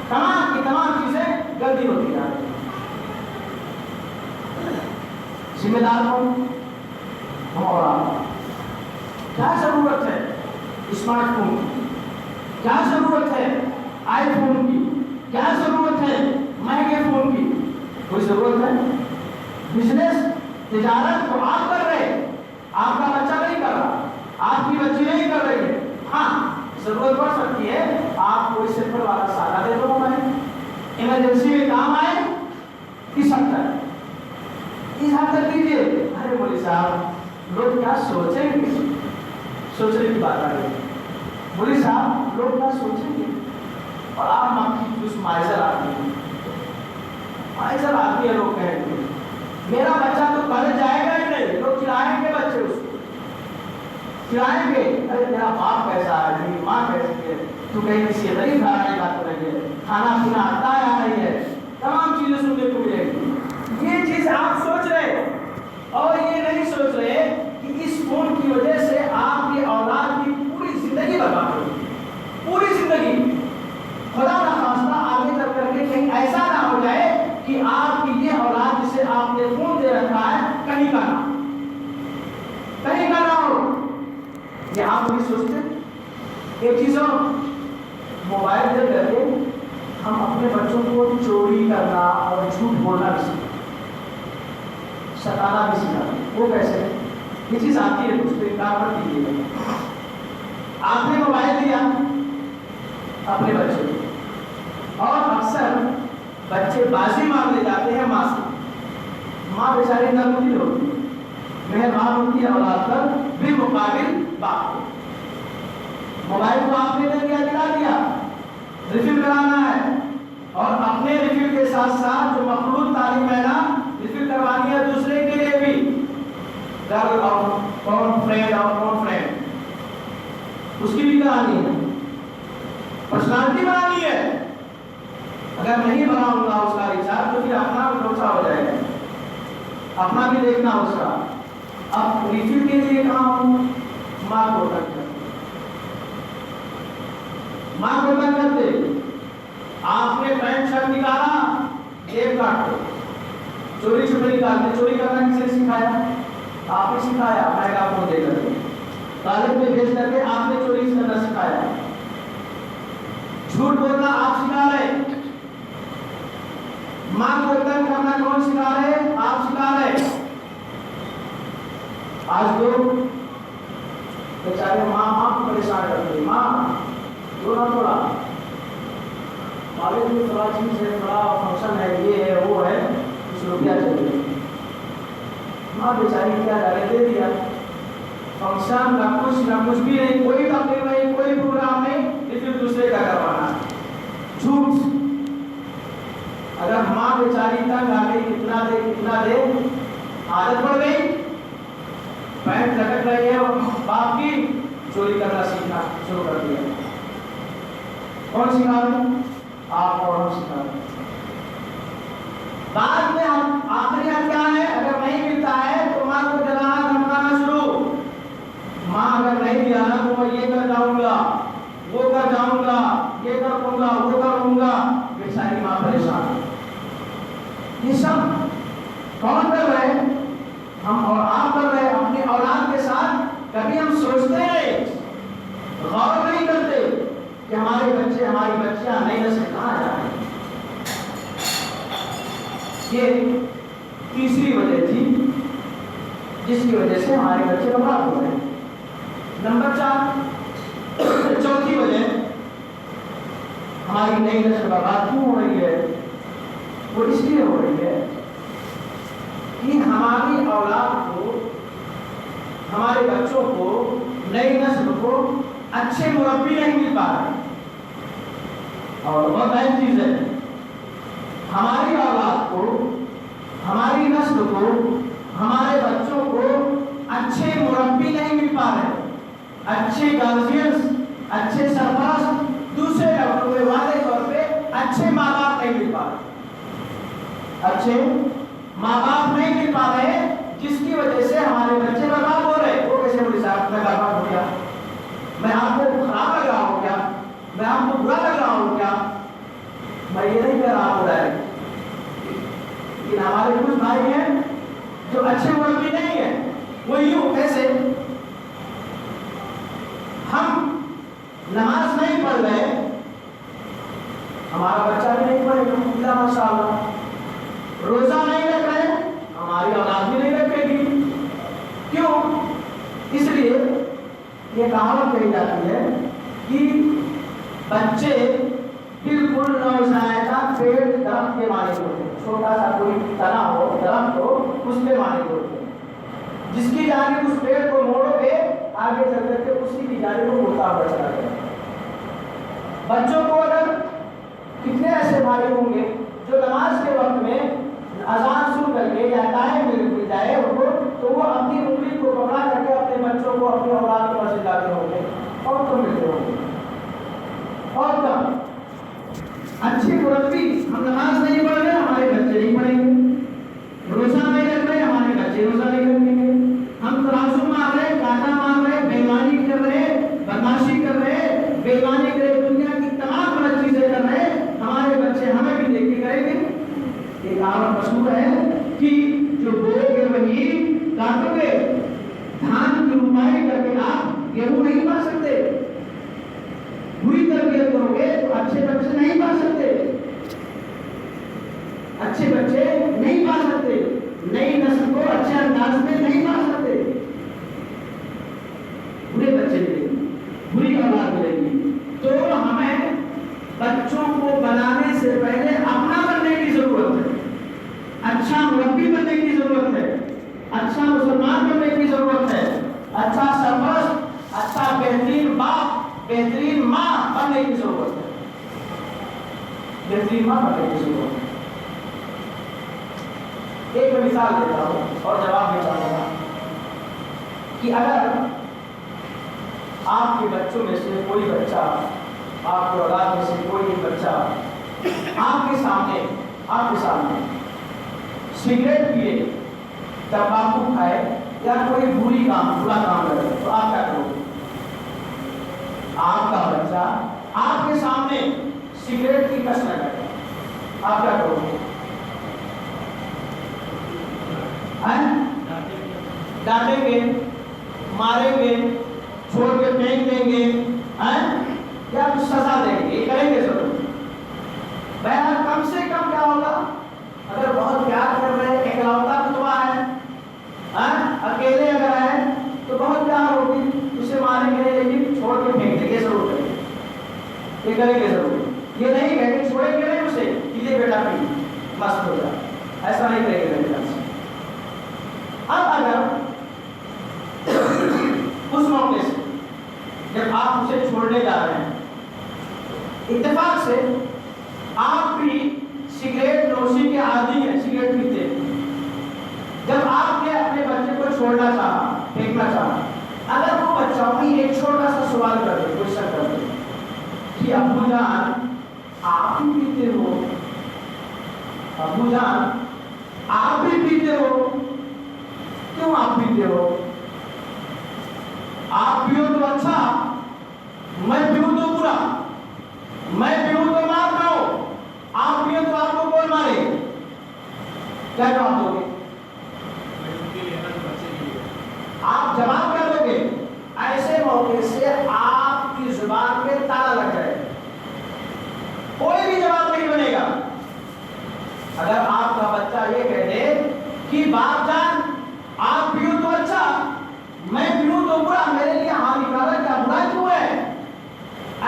تمام کی تمام چیزیں گندی ہوتی جا رہی ہیں۔ ذمہ دار کون؟ ہم اور آپ۔ کیا ضرورت ہے اسمارٹ فون کی؟ کیا ضرورت ہے آئی فون کی؟ کیا ضرورت ہے مہنگے فون کی؟ کوئی ضرورت ہے؟ بزنس، تجارت تو آپ کر رہے، آپ کا بچہ نہیں کر رہا، آپ کی بچی نہیں کر رہی ہے۔ ہاں ضرورت پڑ سکتی ہے، آپ کوئی سفر والا سادہ دے دو موبائل، ایمرجنسی میں کام آئے، کس حد تک؟ اس حد تک دیجیے۔ ارے مولوی صاحب لوگ کیا سوچیں گے؟ سوچنے کی بات آ گئی، مولوی صاحب لوگ کیا سوچیں گے؟ اور آپ اس مائزر آتی ہے، مائزر آتی ہے، لوگ کہیں گے میرا بچہ تو کالج جائے گا ہی نہیں، لوگ چلائیں گے بچے اس کو، چلائیں گے، ارے میرا باپ کیسا ہے، میری ماں کیسی ہے، تو کہیں کسی غریب گھرانے کا تو نہیں ہے، کھانا پینا آتا ہے یا نہیں ہے، تمام چیزیں سننے کو ملے گی۔ یہ چیز آپ سوچ رہے، اور یہ نہیں سوچ رہے کہ اس فون کی وجہ سے آپ کی اولاد کی پوری زندگی برباد ہوگی، پوری زندگی۔ خدا نہ خواستہ آگے چل کر کے کہیں ایسا نہ ہو جائے کہ آپ کی یہ اولاد جسے آپ نے فون دے رکھا ہے کہیں کا نہ ہو۔ یہ آپ بھی سوچتے ایک چیز اور، موبائل دے کر کے ہم اپنے بچوں کو چوری کرنا اور جھوٹ بولنا بھی سکھاتے، ستانا بھی سکھاتے۔ وہ کیسے؟ یہ چیز آتی ہے، اس پہ انکار مت کیجیے گا۔ آپ نے موبائل دیا اپنے بچے کو، اور اکثر بچے بازی مار لے جاتے ہیں ماں سے۔ ماں بیچاری نرم دل ہوتی ہے، مہربان ہوتی ہے اولاد پر بالمقابل باپ کو۔ موبائل کو آپ نے دے دیا، دلا دیا، ریفل کرانا ہے، اور اپنے ریفل کے ساتھ ساتھ جو مخلوط تعلیم ہے نا، ریفل کروانی ہے دوسرے کے لیے بھی، گرل اور کون فرینڈ اور کون فرینڈ، اس کی بھی کرانی ہے، پرسنالٹی بنانی ہے۔ اگر نہیں بناؤں گا اس کا ریچارج تو پھر اپنا بھی لوچا ہو جائے گا، اپنا بھی دیکھنا اس کا۔ اب ریفل کے لیے کہاں ہوں؟ ماں کو تک کرتے، ماں کو تک کرتے۔ آپ نے پینٹ شرٹ نکالا، جیب کاٹ دو، چوری چھپے نکالتے۔ چوری کرنا کس نے سکھایا؟ آپ نے سکھایا، مہنگا فون دے کر کے، طالب میں بھیج کر کے آپ نے چوری کرنا سکھایا، جھوٹ بولنا آپ سکھا رہے، ماں کو تنگ کرنا کون سکھا رہے؟ آپ سکھا رہے۔ آج لوگ بیچارے ماں کو پریشان کرتے ہیں، ماں رونا تھوڑا، کالج میں تھوڑا چیز ہے، تھوڑا فنکشن ہے، یہ ہے وہ ہے، کچھ روپیہ چاہیے، ماں بیچاری کیا جانے دے دیا، فنکشن کا کچھ بھی نہیں، کوئی تقریب نہیں، کوئی پروگرام نہیں، پھر دوسرے کا کروانا جھوٹ۔ اگر ماں بیچاری تنگ آ گئی، کتنا دے، عادت پڑ گئی، پینٹ لٹک رہی ہے، باپ کی چوری کرنا سیکھنا شروع کر دیا۔ کون سکھا رہے؟ آپ اور ہم سکھا رہے۔ بعد میں آخری حد کیا ہے؟ اگر نہیں ملتا ہے تو ماں کو جلانا دھمکانا شروع۔ ماں اگر نہیں دیا نا تو میں یہ کر جاؤں گا، وہ کر جاؤں گا، یہ کر لوں گا، وہ کر لوں گا، بیچاری ماں پریشان۔ یہ سب کون کر رہے؟ ہم اور آپ کر رہے، اپنی اولاد بچیاں نئی نسل کہاں جا رہی ہیں؟ یہ تیسری وجہ تھی جس کی وجہ سے ہمارے بچے برباد ہو رہے ہیں۔ نمبر 4، چوتھی وجہ ہماری نئی نسل برباد کیوں ہو رہی ہے؟ وہ اس لیے ہو رہی ہے کہ ہماری اولاد کو، ہمارے بچوں کو، نئی نسل کو اچھے مربی نہیں مل پا رہے۔ اور بہت اہم چیز ہے، ہماری اولاد کو، ہماری نسل کو، ہمارے بچوں کو اچھے مربی نہیں مل پا رہے، اچھے گارجینز، اچھے سرپرست، دوسرے لفظوں میں واضح طور پہ اچھے ماں باپ نہیں مل پا رہے، اچھے ماں باپ نہیں مل پا رہے، جس کی وجہ سے ہمارے بچے برباد ہو رہے۔ وہ کیسے بولی صاحب میں برباد ہو گیا؟ میں آپ کو خراب لگ رہا ہوں کیا؟ میں آپ کو برا لگ رہا ہوں کیا؟ میں یہ نہیں کہہ رہا ہوں لیکن ہمارے کچھ بھائی ہیں جو اچھے مربی نہیں ہیں۔ وہ یوں کیسے؟ ہم نماز نہیں پڑھ رہے، ہمارا بچہ بھی نہیں پڑھے گا اللہ ماشاء اللہ۔ روزہ نہیں رکھ رہے، ہماری اولاد بھی نہیں رکھے گی۔ کیوں؟ اس لیے یہ کہاوت کہی جاتی ہے کہ بچے بالکل نوزائیدہ پیڑ درخت کے مانند ہوتے ہیں، چھوٹا سا کوئی تنا ہو، درخت ہو، اس کے مانند ہوتے ہیں، جس کی جانب اس پیڑ کو موڑو گے آگے چل کر کے اسی کی جانب کو مڑتا ہوا چلا جائے۔ بچوں کو اگر کتنے ایسے بھائی ہوں گے جو نماز کے وقت میں اذان سن کر کے یا ٹائم مل جائے ان کو، تو وہ اپنی انگلی کو پکڑا کر کے اپنے بچوں کو، اپنی اولاد کو مسجد لاتے ہوں گے، اور تو ملتے ہوں گے۔ اور کم اچھی مربی، ہم نماز نہیں پڑھ رہے، ہمارے بچے نہیں پڑھیں گے، روزہ نہیں رکھ رہے، ہمارے بچے روزہ نہیں رکھیں گے، ہم ترازو مار رہے، کانٹا مار رہے، بےایمانی کر رہے، بدمعاشی کر رہے، بےایمانی کر رہے، دنیا کی تمام غلط چیزیں کر رہے، ہمارے بچے ہمیں بھی دیکھ کے کریں گے۔ ایک کہاوت مشہور ہے کہ جو بو گے وہی کاٹو گے، دھان کی روپائی کر کے آپ گیہوں نہیں پا سکتے، بری تربیت کرو گے تو اچھے بچے نہیں پا سکتے، اچھے بچے نہیں پا سکتے، نئی نسل کو اچھے انداز میں نہیں پا سکتے، برے بچے ملیں گے، بری اولاد ملے گی۔ تو ہمیں بچوں کو بنانے سے پہلے اپنا بننے کی ضرورت ہے، اچھا مربی بننے کی ضرورت ہے، اچھا مسلمان بننے کی ضرورت ہے، اچھا سرپرست، اچھا بہترین باپ، بہترین ماں بننے کی ضرورت ہے، بہترین ماں بننے کی ضرورت ہے۔ ایک میں مثال دیتا ہوں اور جواب دیتا ہوں کہ اگر آپ کے بچوں میں سے کوئی بچہ، آپ کے اولاد میں سے کوئی ایک بچہ آپ کے سامنے سگریٹ پیے، تمباکو کھائے یا کوئی برا کام کرے تو آپ کیا کرو گے؟ آپ کا بچہ آپ کے سامنے سگریٹ کی کش لگائے، آپ کیا کرو گے؟ ڈانٹیں گے، ماریں گے، چھوڑ کے پھینک دیں گے، یا کچھ سزا دیں گے؟ یہ کریں گے ضرور۔ بہرحال کم سے کم کیا ہوگا؟ اگر بہت پیار کر رہے ہیں، اکلوتا کتوا ہے، اکیلے اگر ہے تو بہت پیار ہوگی، اسے ماریں گے لیکن چھوڑ کے پھینک دیں گے ضرور، کریں گے، یہ کریں گے ضرور۔ یہ نہیں کہیں گے چھوڑیں گے نہیں اسے کہ یہ بیٹا پی مست ہو جائے، ایسا نہیں کریں گے میرے خیال سے۔ اب اگر اس موقع سے جب آپ اسے چھوڑنے جا رہے ہیں، اتفاق سے آپ بھی سگریٹ نوشی کے عادی ہیں، سگریٹ پیتے ہیں، جب آپ نے اپنے بچے کو چھوڑنا چاہا، پھینکنا چاہا، اگر وہ بچہ وہی ایک چھوٹا سا سوال کر دے، کوشچن کر دے کہ ابو جان آپ بھی پیتے ہو، ابو جان آپ بھی پیتے ہو، کیوں آپ پیتے ہو؟ آپ پیو تو اچھا، میں پیوں تو برا، میں پیوں تو مار کھاؤ، آپ پیو تو آپ کو کون مارے؟ کیا جواب دو گے؟ آپ جواب کیا دو گے؟ ایسے موقع سے آپ کی زبان میں تالا لگ جائے، اگر آپ کا بچہ یہ کہہ دے کہ باپ جان آپ پیوں تو اچھا، میں پیوں تو برا، میرے لیے ہانیکارک یا برا کیوں ہے؟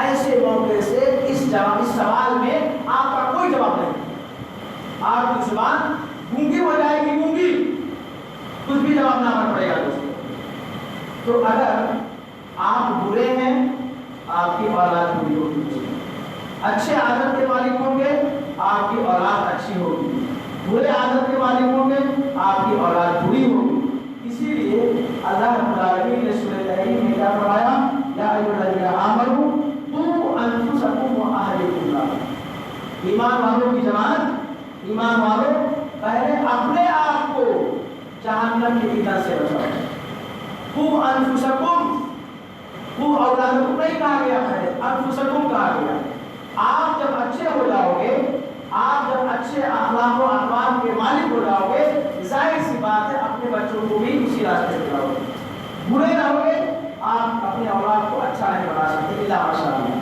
ایسے موقع سے اس سوال میں آپ کا کوئی جواب نہیں، آپ کی زبان گونگی ہو جائے گی، گونگی، کچھ بھی جواب نہ آنا پڑے گا دوستوں۔ تو اگر آپ برے ہیں آپ کی اولاد بری ہوگی، اچھے عادت کے مالک ہوں گے آپ کی اولاد اچھی ہوگی، برے عادت کے مالک ہوں گے آپ کی اولاد بری ہوگی۔ اسی لیے اللہ رب العالمین نے سورہ تحریم میں کیا فرمایا؟ یا ایھا الذین آمنوا قوا انفسکم واہلیکم نارا۔ ایمان والوں کی جماعت، ایمان والوں پہلے اپنے آپ کو جہنم کی ایندھن سے بچاؤ۔ قوا انفسکم، قوا اولادکم نہیں کہا گیا ہے، انفسکم کہا گیا۔ آپ جب اچھے ہو جاؤ گے، آپ جب اچھے اخلاق و اقوال کے مالک ہو جاؤ گے، ظاہر سی بات ہے اپنے بچوں کو بھی اسی راستے پہ لاؤ گے۔ برے رہو گے آپ اپنے اولاد کو اچھا نہیں بنا سکتے الا ماشاءاللہ۔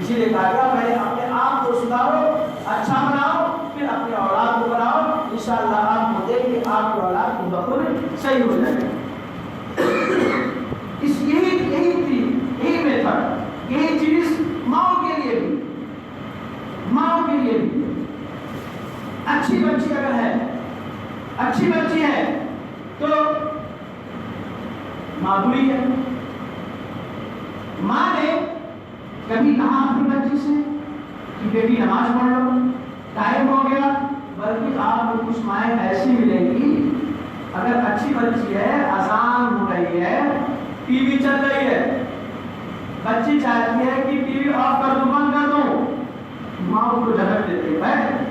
اسی لیے کہا گیا پہلے اپنے آپ کو سدھارو، اچھا بناؤ، پھر اپنے اولاد کو بناؤ، انشاءاللہ آپ کو دیکھ کے آپ کی اولاد کو بخود صحیح ہو جائے گا۔ اس یہی میتھڈ، یہی چیز ماؤں کے لیے بھی، ماؤں کے لیے بھی۔ اچھی بچی اگر ہے، اچھی بچی ہے تو ماں بری ہے۔ ماں نے کبھی کہا اپنی بچی سے کہ بیٹی نماز پڑھ لو، ٹائم ہو گیا، بلکہ آپ کو کچھ مائیں ایسی ملیں گی، اگر اچھی بچی ہے، اذان ہو رہی ہے، ٹی وی چل رہی ہے، بچی چاہتی ہے کہ ٹی وی آف کر دو، بند کر دو، ماں کو جھٹک دیتی ہے، بیٹھ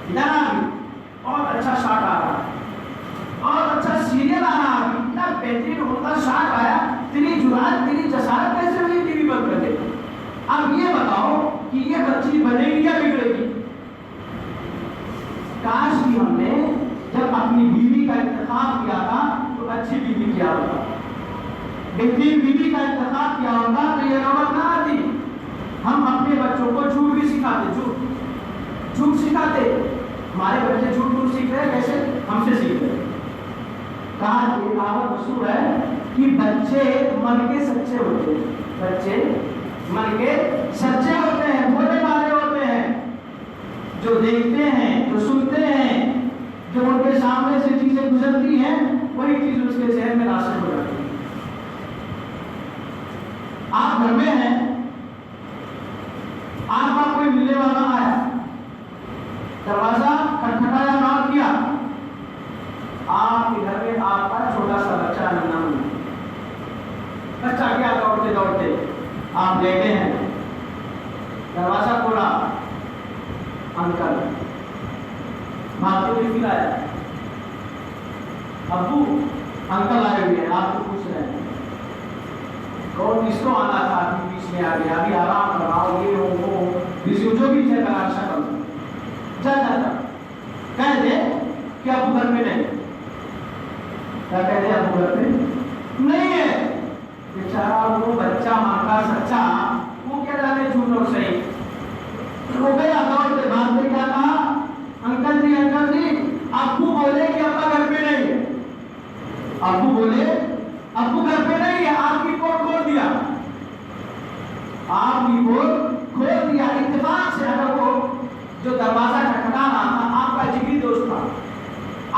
ادھر، اور اچھا شاٹ آ رہا ہے، اور اچھا سیریل آ رہا ہے، اتنا بہترین ہوتا شاٹ آیا، تیری جرات، تیری جسارت کیسے ہوئی ٹی وی بند کر دے؟ اب یہ بتاؤ کہ یہ بچی بنے گی یا بگڑے گی؟ کاش کہ ہم نے جب اپنی بیوی کا انتخاب کیا تھا تو اچھی بیوی کیا ہوتا، بہترین بیوی کا انتخاب کیا ہوتا تو یہ نوبت نہ آتی۔ ہم اپنے بچوں کو جھوٹ بھی سکھاتے، جھوٹ سکھاتے، ہمارے بچے جھوٹ کیوں سیکھ رہے ہیں؟ کیسے؟ ہم سے سیکھ رہے ہیں۔ کہا یہ کہاوت مشہور ہے کہ بچے من کے سچے ہوتے ہیں، بچے من کے سچے ہوتے ہیں، بولنے والے ہوتے ہیں، جو دیکھتے ہیں، جو سنتے ہیں، جو ان کے سامنے سے چیزیں گزرتی ہیں وہی چیز اس کے ذہن میں راسخ ہو جاتی ہے۔ آپ گھر میں ہیں، آپ کا کوئی ملنے والا آیا، دروازہ کھٹکھٹایا، ناک کیا، آپ کے گھر میں آپ کا چھوٹا سا بچہ ننا منا، بچہ کیا دوڑتے دوڑتے آپ لیٹے ہیں، دروازہ کھولا، انکل بھاگتے ہوئے پھر آیا، ابو انکل آئے ہوئے ہیں، آپ کو پوچھ رہے ہیں، کون کس کو آنا تھا، ابھی بیچ میں آ گیا، ابھی آرام کراؤ، یہ ہو وہ بزی، جو بھی ہے کرا شکل جاتا کہہ دے کہ ابو گھر میں نہیں، کیا کہہ دے؟ ابو گھر میں نہیں ہے۔ بیچارہ وہ بچہ ماں کا سچا، وہ کیا جانے جھوٹ اور صحیح، وہ گیا دوڑتے بھاگتے، کیا کہا؟ انکل جی، انکل جی، ابو بولے کہ ابا گھر پہ نہیں ہے، ابو بولے ابو گھر پہ نہیں ہے، آپ کی پورٹ کھول دیا، آپ کی پورٹ کھول دیا۔ اتفاق سے اگر وہ جو دروازہ کھٹکھٹا رہا تھا آپ کا جگری دوست تھا،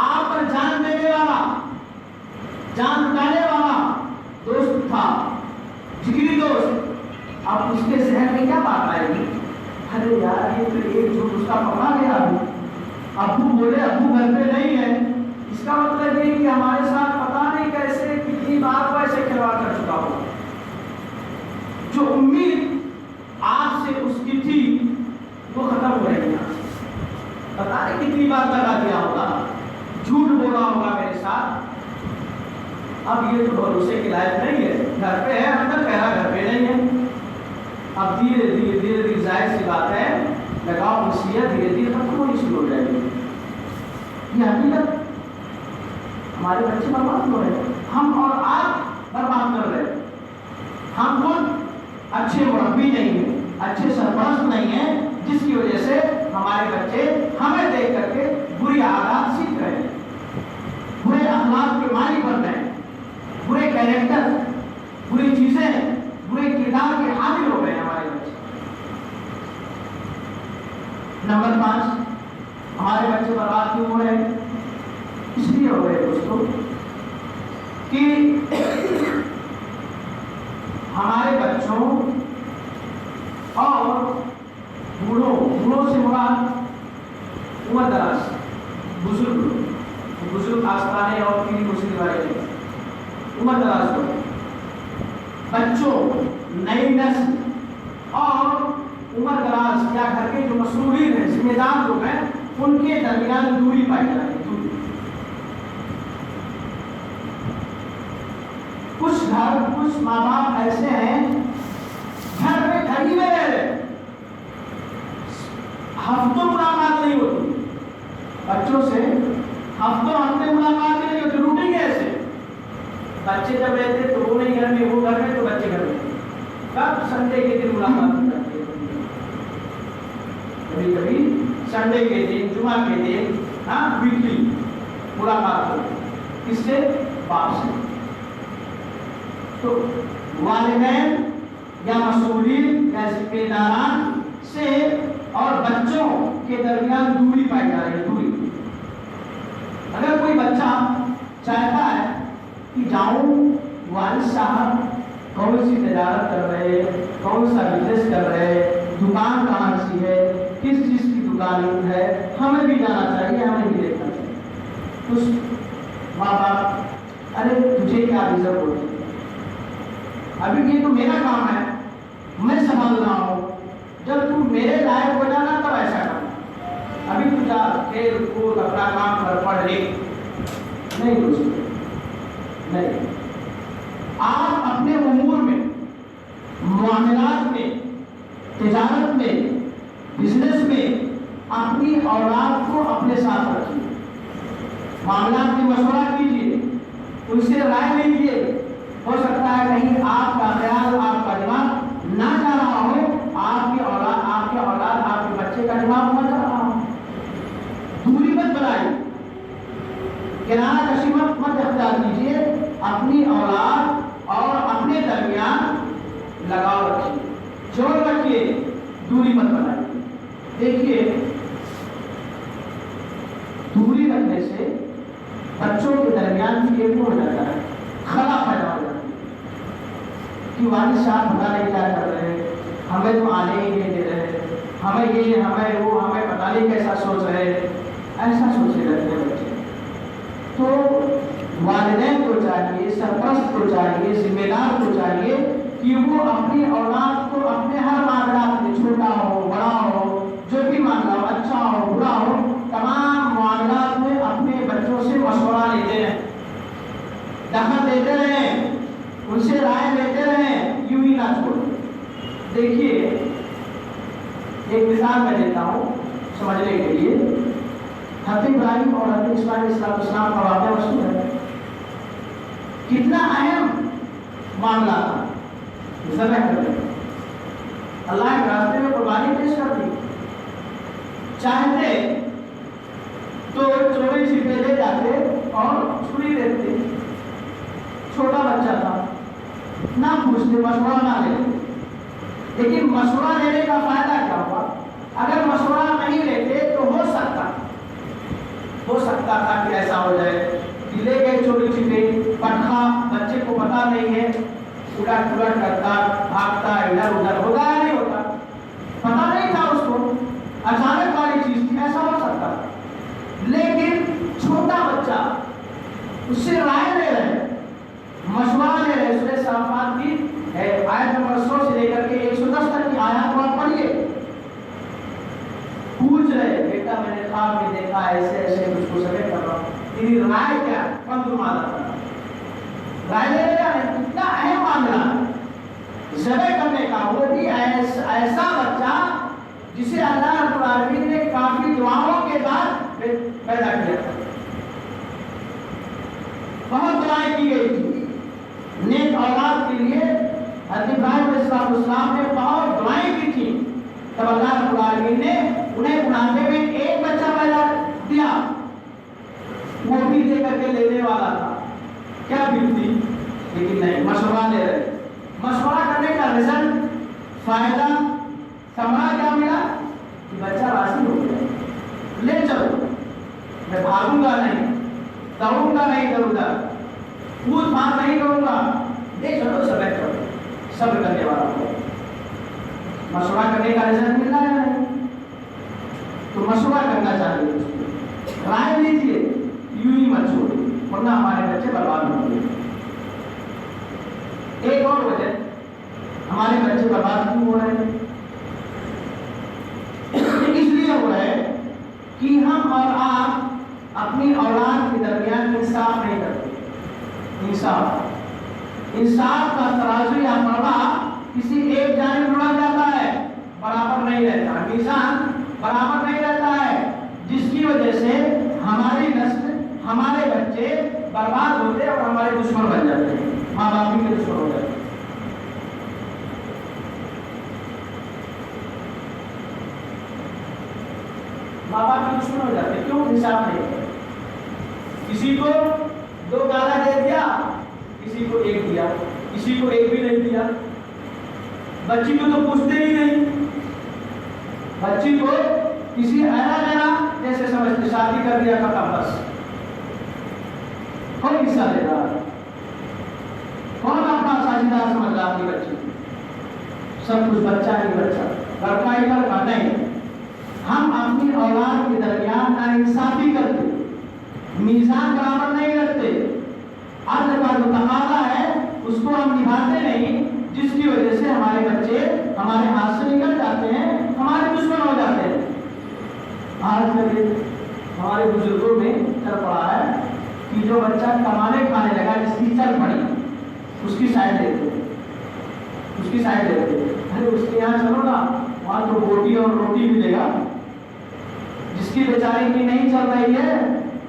آپ پر جان دینے والا، جان لٹانے والا دوست تھا، جگری دوست، اب اس کے ذہن میں کیا بات آئے گی؟ ارے یار یہ تو ایک جھوٹ اس کا پکڑا گیا، ابو بولے ابو گھر پہ نہیں ہے، اس کا مطلب یہ کہ ہمارے ساتھ پتہ نہیں کیسے کتنی بار وہ ایسے کھلواڑ کر چکا ہو، جو امید آپ سے اس کی تھی وہ ختم ہو رہی ہے، پتہ نہیں کتنی بار لگا دیا ہوگا، جھوٹ بولا ہوگا میرے ساتھ، اب یہ تو بھروسے کے لائق نہیں ہے، گھر پہ ہے، اندر کہہ رہا گھر پہ نہیں ہے۔ اب دھیرے دھیرے ظاہر سی بات ہے لگاؤ نصیحت دھیرے دھیرے ختم ہونی شروع ہو جائے گی۔ یہ حقیقت، ہمارے بچے برباد ہو رہے ہیں، ہم اور آپ برباد کر رہے ہیں، ہم خود اچھے مربی نہیں ہیں، اچھے سرپرست نہیں ہیں، جس کی وجہ سے ہمارے بچے ہمیں دیکھ کر کے بری دوستوں کہ ہمارے بچوں اور بوڑھوں سے مراد عمر دراز بزرگ آستانے اور پیری مسجد والے نہیں، عمر دراز لوگ، بچوں، نئی نسل اور عمر دراز کیا گھر کے جو مسئولین ہیں، ذمہ دار لوگ ہیں، ان کے درمیان دوری پائی جا رہی ہے۔ کچھ ماں باپ ایسے ہیں گھر ہی میں رہ رہے، ہفتوں ملاقات نہیں ہوتی بچوں سے، ہفتے ملاقات نہیں ہوتی، روٹین کیسے؟ بچے جب رہتے تو وہ نہیں گھر میں، وہ گھر میں تو بچے گھر میں، کب سنڈے کے دن ملاقات کرتے ہیں، کبھی سنڈے کے دن، جمعہ کے دن، ویکلی ملاقات ہوتی، کس سے؟ باپ سے۔ تو والدین یا مسئولین یا ذمہ داران سے اور بچوں کے درمیان دوری پائی جا رہی ہے، دوری۔ اگر کوئی بچہ چاہتا ہے کہ جاؤں والد صاحب کون سی تجارت کر رہے، کون سا بزنس کر رہے، دکان کہاں سی ہے، کس چیز کی دکان ہے، ہمیں بھی جانا چاہیے، ہمیں بھی دیکھنا چاہیے، اس ماں باپ ارے تجھے کیا ریزرو ہوتی، ابھی یہ تو میرا کام ہے، میں سنبھال رہا ہوں، جب تم میرے لائق ہو جانا تب ایسا کرنا، ابھی تو جا کھیل کود اپنا کام کر، پڑھ لکھ۔ نہیں دوستو، نہیں، آپ اپنے امور میں، معاملات میں، تجارت میں، بزنس میں اپنی اولاد کو اپنے ساتھ رکھیے، معاملات میں مشورہ کیجیے، ان سے رائے لیجیے، ہو سکتا ہے کہیں آپ کا خیال، آپ کا دماغ نہ جا رہا ہو، آپ کے اولاد آپ کے بچے کا دماغ نہ جا رہا ہو، دوری مت بنائیے، کنارہ کشی مت اختیار کیجیے، اپنی اولاد اور اپنے درمیان لگاؤ رکھیے، جوڑ رکھیے، دوری مت بنائیے۔ دیکھیے دوری رکھنے سے بچوں کے درمیان بھی ایک ہو جاتا ہے، خلا پیدا ہو جاتا ہے کہ والد صاحب پتہ نہیں کیا کر رہے ہیں، ہمیں تو آنے ہی نہیں دے رہے، ہمیں یہ، ہمیں وہ، ہمیں پتہ نہیں کیسا سوچ رہے، ایسا سوچے رہتے ہیں بچے۔ تو والدین کو چاہیے، سرپرست کو چاہیے، ذمہ دار کو چاہیے کہ وہ اپنی اولاد کو اپنے ہر معاملات میں، چھوٹا ہو بڑا ہو، جو بھی معاملہ ہو، اچھا ہو برا ہو، تمام معاملات میں اپنے بچوں سے مشورہ لیتے رہیں، دخل دیتے رہیں، ان سے رائے لیتے رہیں، یوں ہی نہ چھوڑیں۔ دیکھیے ایک مثال میں دیتا ہوں سمجھنے کے لیے، حضرت ابراہیم اور حضرت اسماعیل علیہ السلام کا واقعہ مشہور ہے، کتنا اہم معاملہ تھا، ذبح کرنے، اللہ کے راستے میں قربانی پیش کر دی، چاہتے تو چوری چھپے لے جاتے اور چھری دیتے، چھوٹا بچہ تھا، نہ پوچھتے، مشورہ نہ لیتے، لیکن مشورہ لینے کا فائدہ کیا ہوا؟ اگر مشورہ نہیں لیتے تو ہو سکتا تھا کہ ایسا ہو جائے کہ لے گئے چوری چھپے، پٹخا، بچے کو پتا نہیں ہے، الٹ پلٹ کرتا، بھاگتا، ادھر ادھر ہوتا یا نہیں ہوتا، پتا نہیں تھا اس کو، اچانک والی چیز تھی، ایسا ہو سکتا، لیکن چھوٹا بچہ اس سے رائے لے رہے، مشورہ لے رہے، سورہ صافات کی آیت نمبر 100 سے لے کر کے 110 تک کی آیات کو آپ پڑھیے، پوچھ رہے بیٹا میں نے خواب میں دیکھا ایسے ایسے کچھ کو سمجھ کر رہا ہوں، تیری رائے کیا ہے؟ رائے لے رہے ہیں، کتنا اہم معاملہ ہے ذبح کرنے کا، وہ بھی ایسا بچہ جسے اللہ رب العالمین نے کافی دعاؤں کے بعد پیدا کیا تھا، بہت دعائیں کی گئی تھی نیک اولاد کے لیے، حضرت ابراہیم علیہ السلام نے بہت دعائیں کی تھی، تب اللہ رب العالمین نے انہیں بڑھاپے میں ایک بچہ پیدا دیا، وہ بھی دے کر کے لینے والا تھا، کیا بنتی، لیکن نہیں، مشورہ لے رہے، مشورہ کرنے کا رزلٹ، فائدہ، ثمرہ کیا ملا کہ بچہ راضی ہو گیا، لے چلو، میں بھاگوں گا نہیں، دوڑوں گا نہیں ادھر ادھر، کود پھاند نہیں کروں گا، دیکھ چلو صبر کرو، صبر کرنے والا ہو۔ مشورہ کرنے کا رزق مل رہا ہے نہیں تو مشورہ کرنا چاہیے، رائے لیجیے، یوں ہی مت چھوڑیے ورنہ ہمارے بچے برباد ہوں گے۔ ایک اور وجہ ہمارے بچے برباد کیوں ہو رہے ہیں، اس لیے ہو رہا ہے کہ ہم اور آپ اپنی اولاد کے درمیان انصاف نہیں کرتے۔ انصاف کا ترازو یا مربع کسی ایک جانب اڑ جاتا ہے، برابر نہیں رہتا، میزان برابر نہیں رہتا ہے، جس کی وجہ سے ہماری نسل، ہمارے بچے برباد ہوتے اور ہمارے دشمن بن جاتے ہیں، ماں باپ کے دشمن ہو جاتے ہیں۔ ماں باپ کے دشمن ہو جاتے ہیں، کیوں؟ انصاف نہیں کرتے، کسی کو 2 گالا دے دیا، کسی کو 1 دیا، کسی کو 1 بھی نہیں دیا، بچی کو تو پوچھتے ہی نہیں، بچی کو کسی ایرا جنا جیسے سمجھتے، شادی کر دیا ختم، بس کون حصہ دے رہا، کون اپنا ساجیدار سمجھ رہا اپنی بچی، سب کچھ بچہ ہی بچہ، لڑکا ہی لڑکا نہیں۔ ہم اپنی اولاد کے درمیان ناانصافی کرتے، میزان برابر نہیں رکھتے، عدل کا جو تقاضا ہے اس کو ہم نبھاتے نہیں، جس کی وجہ سے ہمارے بچے ہمارے ہاتھ سے نکل جاتے ہیں، ہمارے دشمن ہو جاتے ہیں۔ آج کل ہمارے بزرگوں میں چل پڑا ہے کہ جو بچہ کمانے کھانے لگا، جس کی چل پڑی، اس کی سائڈ لیتے، اس کی سائڈ لیتے، ارے اس کے یہاں چلو نا، وہاں تو بوٹی اور روٹی ملے گا، جس کی بیچاری کی نہیں چل رہی ہے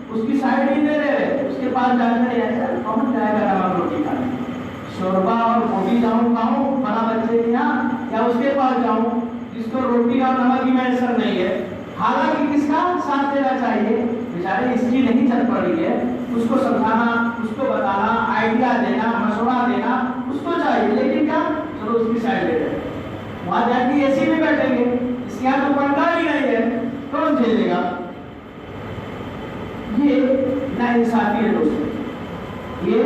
اس کی سائڈ ہی دے رہے، اس کے پاس جاتے نہیں ایسا کون جائے گا نمک روٹی کھانے، شوربا اور روٹی جاؤں کھاؤں بڑا بچے کے یہاں، یا اس کے پاس جاؤں جس کو روٹی اور نمک ہی میسر نہیں ہے، حالانکہ کس کا ساتھ دینا چاہیے، بیچارے اس کی نہیں چل پڑ رہی ہے، اس کو سمجھانا، اس کو بتانا، آئیڈیا دینا، مشورہ دینا اس کو چاہیے، لیکن کیا چلو اس کی سائڈ لے رہے، وہاں جا کے اے سی میں بیٹھیں گے، اس کے یہاں تو پنکھا ہی نہیں ہے، کون جھیلے گا؟ یہ ناانصافی ہے دوستو، یہ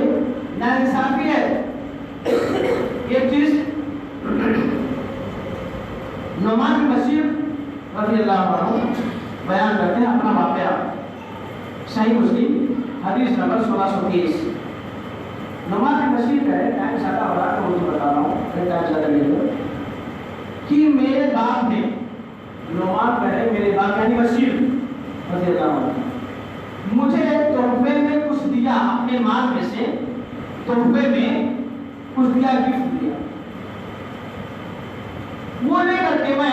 ناانصافی ہے۔ ایک چیز نعمان بن بشیر رضی اللہ عنہ بیان کرتے ہیں اپنا واقعہ، صحیح مسلم حدیث نمبر 1630۔ نعمان بن بشیر ہے، ٹائم زیادہ ہو رہا ہے تو مجھے بتا رہا ہوں، پھر ٹائم زیادہ نہیں ہوگا، کہ میرے باپ نے، نعمان کہے میرے باپ یعنی بشیر رضی اللہ عنہ، مجھے تحفے میں کچھ دیا، اپنے مال میں سے تحفے میں کچھ دیا، گفٹ دیا، وہ لے کر کے میں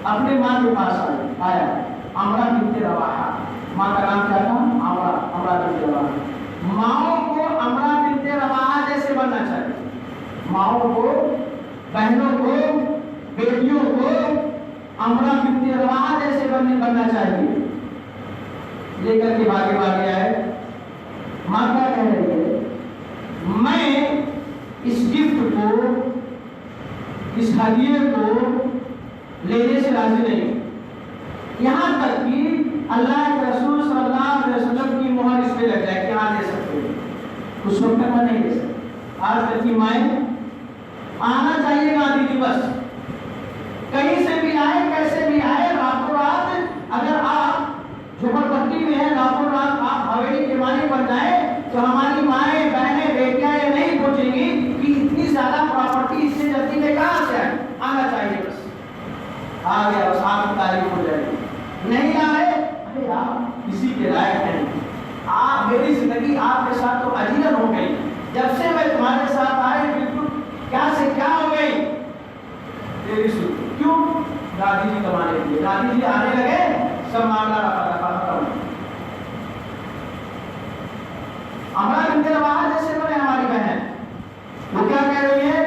اپنے ماں کے پاس آیا، عمرہ بنت رواحہ، ماں کا نام کیا تھا؟ عمرہ بنت رواحہ۔ ماؤں کو عمرہ بنت رواحہ جیسے بننا چاہیے، ماؤں کو، بہنوں کو، بیٹیوں کو عمرہ بنت رواحہ جیسے بننا چاہیے۔ لے کر کے بھاگے آئے، ماں کیا کہہ رہی ہے؟ میں اس گفٹ کو، اس ہدیے کو لینے سے راضی نہیں، یہاں تک کہ اللہ کے رسول صلی اللہ علیہ وسلم کی مہر اس پہ لگ جائے کہ ہاں دے سکتے ہیں، اس وقت میں نہیں دے سکتے۔ آج تک کی مائیں آنا چاہیے گاندھی دیوس، کہیں سے بھی آئے، کیسے بھی آئے، راتوں رات اگر آپ جھوپڑپٹی میں ہیں، راتوں رات آپ حویلی کے مالک بن جائیں تو ہماری مائیں، بہنیں، بیٹیاں یہ نہیں پوچھیں گی کہ اتنی زیادہ پراپرٹی اس سے جلدی میں کہاں سے آئے، آنا چاہیے، بس آ گیا، بس آپ کی تعریف ہو جائے گی۔ نہیں آ رہے، ارے آپ کسی کے لائق نہیں، آپ، میری زندگی آپ کے ساتھ تو عجیب ہو گئی، جب سے میں تمہارے ساتھ آئے بالکل کیا سے کیا ہو گئی تیری سن، کیوں؟ دادی جی کمانے کے لیے، دادی جی آنے لگے، سب معاملہ رفع ختم۔ عمرہ بنت رواحہ جیسے بنے ہماری بہن، وہ کیا کہہ رہی ہے؟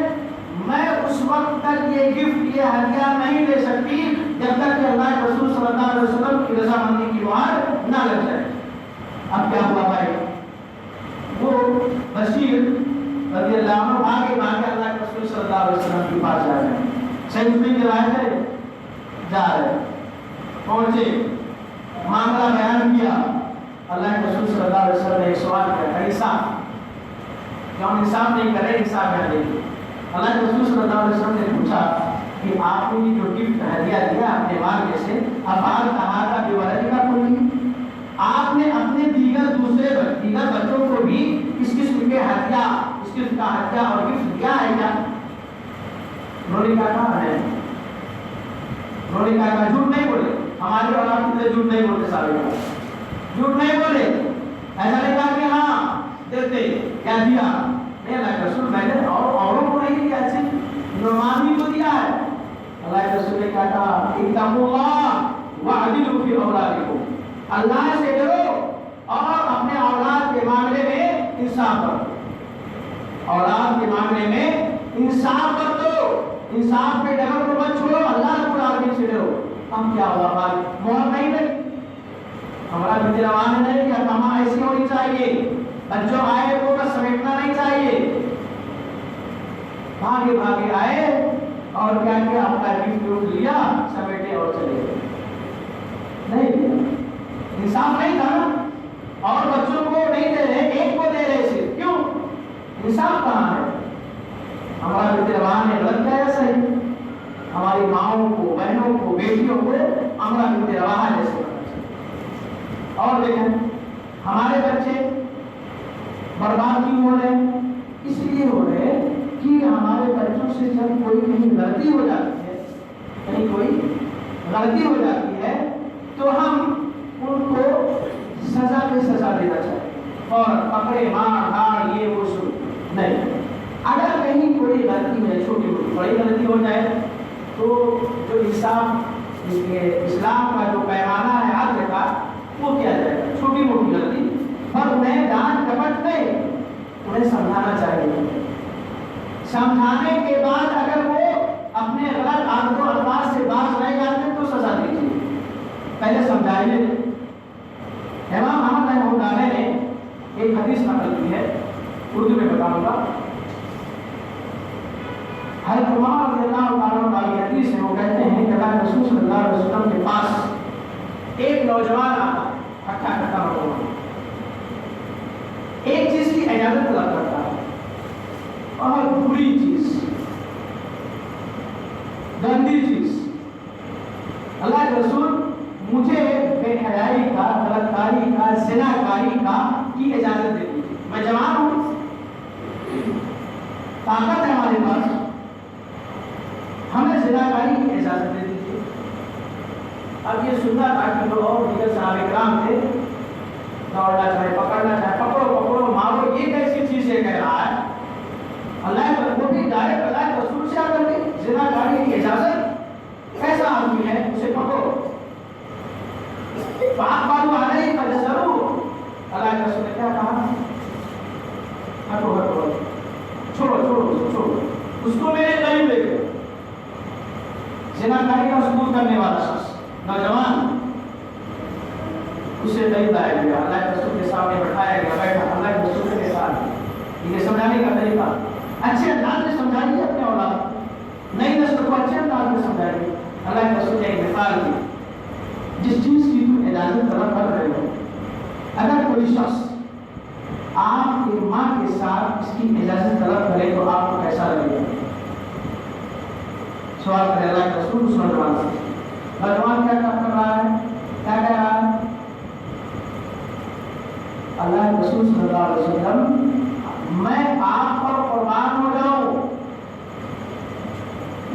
میں اس وقت تک یہ گفٹ، یہ ہدیہ نہیں دے سکتی جب تک کہ اللہ کے رسول صلی اللہ علیہ وسلم کی رضامندی کی مہر نہ لگ جائے۔ اب کیا ہوا بھائی؟ وہ بشیر رضی اللہ عنہ بھاگے اللہ کے رسول صلی اللہ علیہ وسلم کے پاس جا رہے ہیں، صحیح مسلم کی روایت ہے، جا رہے پہنچے، معاملہ بیان کیا، اللہ کے رسول صلی جو ہم انصاف نہیں کریں انصاف کر دیں گے. اللہ کے رسول صلی اللہ علیہ وسلم نے پوچھا کہ آپ نے جو گفٹ ہدیہ دیا اپنے مال میں سے افعال کہا کا بیوالدی کا کلی، آپ نے اپنے دیگر بچوں کو بھی اس قسم کے ہدیہ اس قسم کا ہدیہ اور گفٹ دیا ہے کیا؟ انہوں نے کہا ہے. انہوں نے کہا جھوٹ نہیں بولے، ہماری اولاد سے جھوٹ نہیں بولتے، سارے جھوٹ نہیں بولے. ایسا نہیں کہا کہ ہاں دیتے کیا دیا نہیں، اللہ کے رسول میں نے اوروں کو نہیں دیا، صرف نعمان کو دیا ہے. اللہ کے رسول نے کہا اتقوا اللہ واعدلوا فی اولادکم، اللہ سے ڈرو اور اپنے اولاد کے معاملے میں انصاف کرو. اولاد کے معاملے میں انصاف کر دو، انصاف کے ڈگر کو مت چھوڑو، اللہ رب العالمین سے ڈرو. ہم کیا ہوا بھائی مہر نہیں لگی، ہمارا بھی روان ہے کہ کما ایسی ہونی چاہیے، بچوں آئے وہ بس سمیٹنا نہیں چاہیے. بھاگے بھاگے آئے اور کیا کیا اپنا گفٹ لیا سمیٹے اور چلے گئے. نہیں انصاف نہیں تھا نا. اور بچوں کو نہیں دے رہے، ایک کو دے رہے صرف، کیوں؟ انصاف کہاں ہے؟ ہمارا بھی روان ہے غلط ہے یا صحیح؟ ہماری ماؤں کو، بہنوں کو، بیٹیوں کو ہمارا بھی روان ہے جیسے. اور دیکھیں ہمارے بچے برباد کیوں ہو رہے ہیں؟ اس لیے ہو رہے ہیں کہ ہمارے بچوں سے جب کوئی کہیں غلطی ہو جاتی ہے، کہیں کوئی غلطی ہو جاتی ہے تو ہم ان کو سزا پہ سزا دینا چاہیے اور پکڑے مار دھاڑ یہ وہ شروع نہیں. اگر کہیں کوئی غلطی ہے، چھوٹی بڑی غلطی ہو جائے تو جو انصاف اسلام کا جو پیمانہ ہے عدل کا وہ کیا جائے گا. چھوٹی موٹی غلطی پر انہیں ڈانٹ ڈپٹ نہیں، انہیں سمجھانا چاہیے. سمجھانے کے بعد اگر وہ اپنے غلط عادت و الفاظ سے باز رہ جاتے تو سزا دیجیے، پہلے سمجھائیے. امام احمد رحمہ اللہ نے ایک حدیث نقل کی ہے، اردو میں بتاؤں گا. حضرت عمر رضی اللہ عنہ والی حدیث ہے، وہ کہتے ہیں کہ اللہ رسول صلی اللہ علیہ وسلم کے پاس ایک نوجوان آتا ہے، کھٹا نوجوان، ایک چیز کی اجازت طلب کرتا ہے اور بری چیز، گندی چیز. اللہ کے رسول مجھے بے حیائی کا، غلط کاری کا، زنا کاری کا کی اجازت دے دیجیے، میں جوان ہوں، طاقت ہے ہمارے پاس، ہمیں زنا کاری کی اجازت دے دیجیے. اب یہ سننا تھا کہ جو اور دیگر صحابہ کرام تھے، دوڑنا چاہے پکڑنا چاہے پکڑو پکڑو مارو، یہ کیسی چیز ہے کہہ رہا ہے. اللہ کو بھی ڈائریکٹ اللہ کے رسول سے آ کر کے زنا کاری کی اجازت، کیسا آدمی ہے اسے پکڑو. بات باتو آ رہی ہے ضرور. اللہ کے رسول نے کیا کہا؟ ہٹو ہٹو، چھوڑو چھوڑو چھوڑو، اس کو میرے قریب لے گئے. زنا کاری کا ثبوت کرنے والا شخص نوجوان اسے قریب لایا گیا، اللہ کے رسول کے سامنے بٹھایا گیا، بیٹھا. اللہ کے رسول کے ساتھ یہ سمجھانے کا طریقہ اچھے انداز میں سمجھائیے اپنے اولاد، نئی نسل کو اچھے انداز میں سمجھائیے. اللہ کے رسول نے ایک مثال دی، جس چیز کی تم اجازت طلب کر رہے ہو، اگر کوئی شخص آپ کی ماں کے ساتھ اس کی اجازت طلب کرے تو آپ کو کیسا لگے گا؟ سوال کرے اللہ کے رسول اس نوجوان سے. نوجوان کیا کر رہا ہے؟ کیا کہہ رہا ہے؟ اللہ کے رسول صلی اللہ علیہ وسلم، میں آپ پر قربان ہو جاؤں،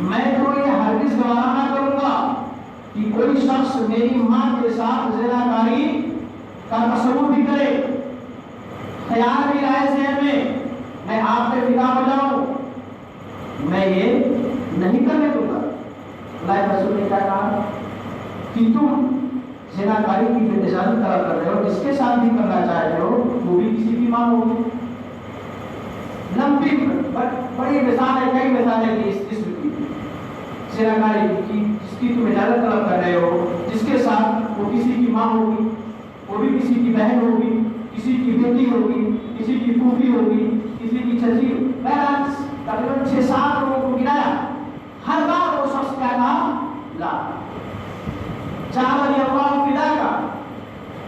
میں تو یہ ہرگز گوارا نہ کروں گا کہ کوئی شخص میری ماں کے ساتھ زنا کاری کا تصور بھی کرے، خیال بھی آئے ذہن میں آپ پہ فدا ہو جاؤں، میں یہ نہیں کرنے دوں گا. اللہ کے رسول نے کیا کہا کہ تم زنا کاری کی جو اجازت طلب کر رہے ہو، جس کے ساتھ بھی کرنا چاہتے ہو وہ بھی کسی کی ماں ہوگی. لمبی بڑی مثال ہے، کئی مثالیں کی اس قسم کی زنا کاری کی، جس کی تم اجازت طلب کر رہے ہو، جس کے ساتھ وہ کسی کی ماں ہوگی، وہ بھی کسی کی بہن ہوگی، کسی کی بیٹی ہوگی، کسی کی پھوپھی ہوگی، کسی کی چچی. بہرحال تقریباً 6-7 لوگوں کو گرایا. ہر بار وہ شخص کیا کہا؟ لا چاہیے اللہ فدا کا،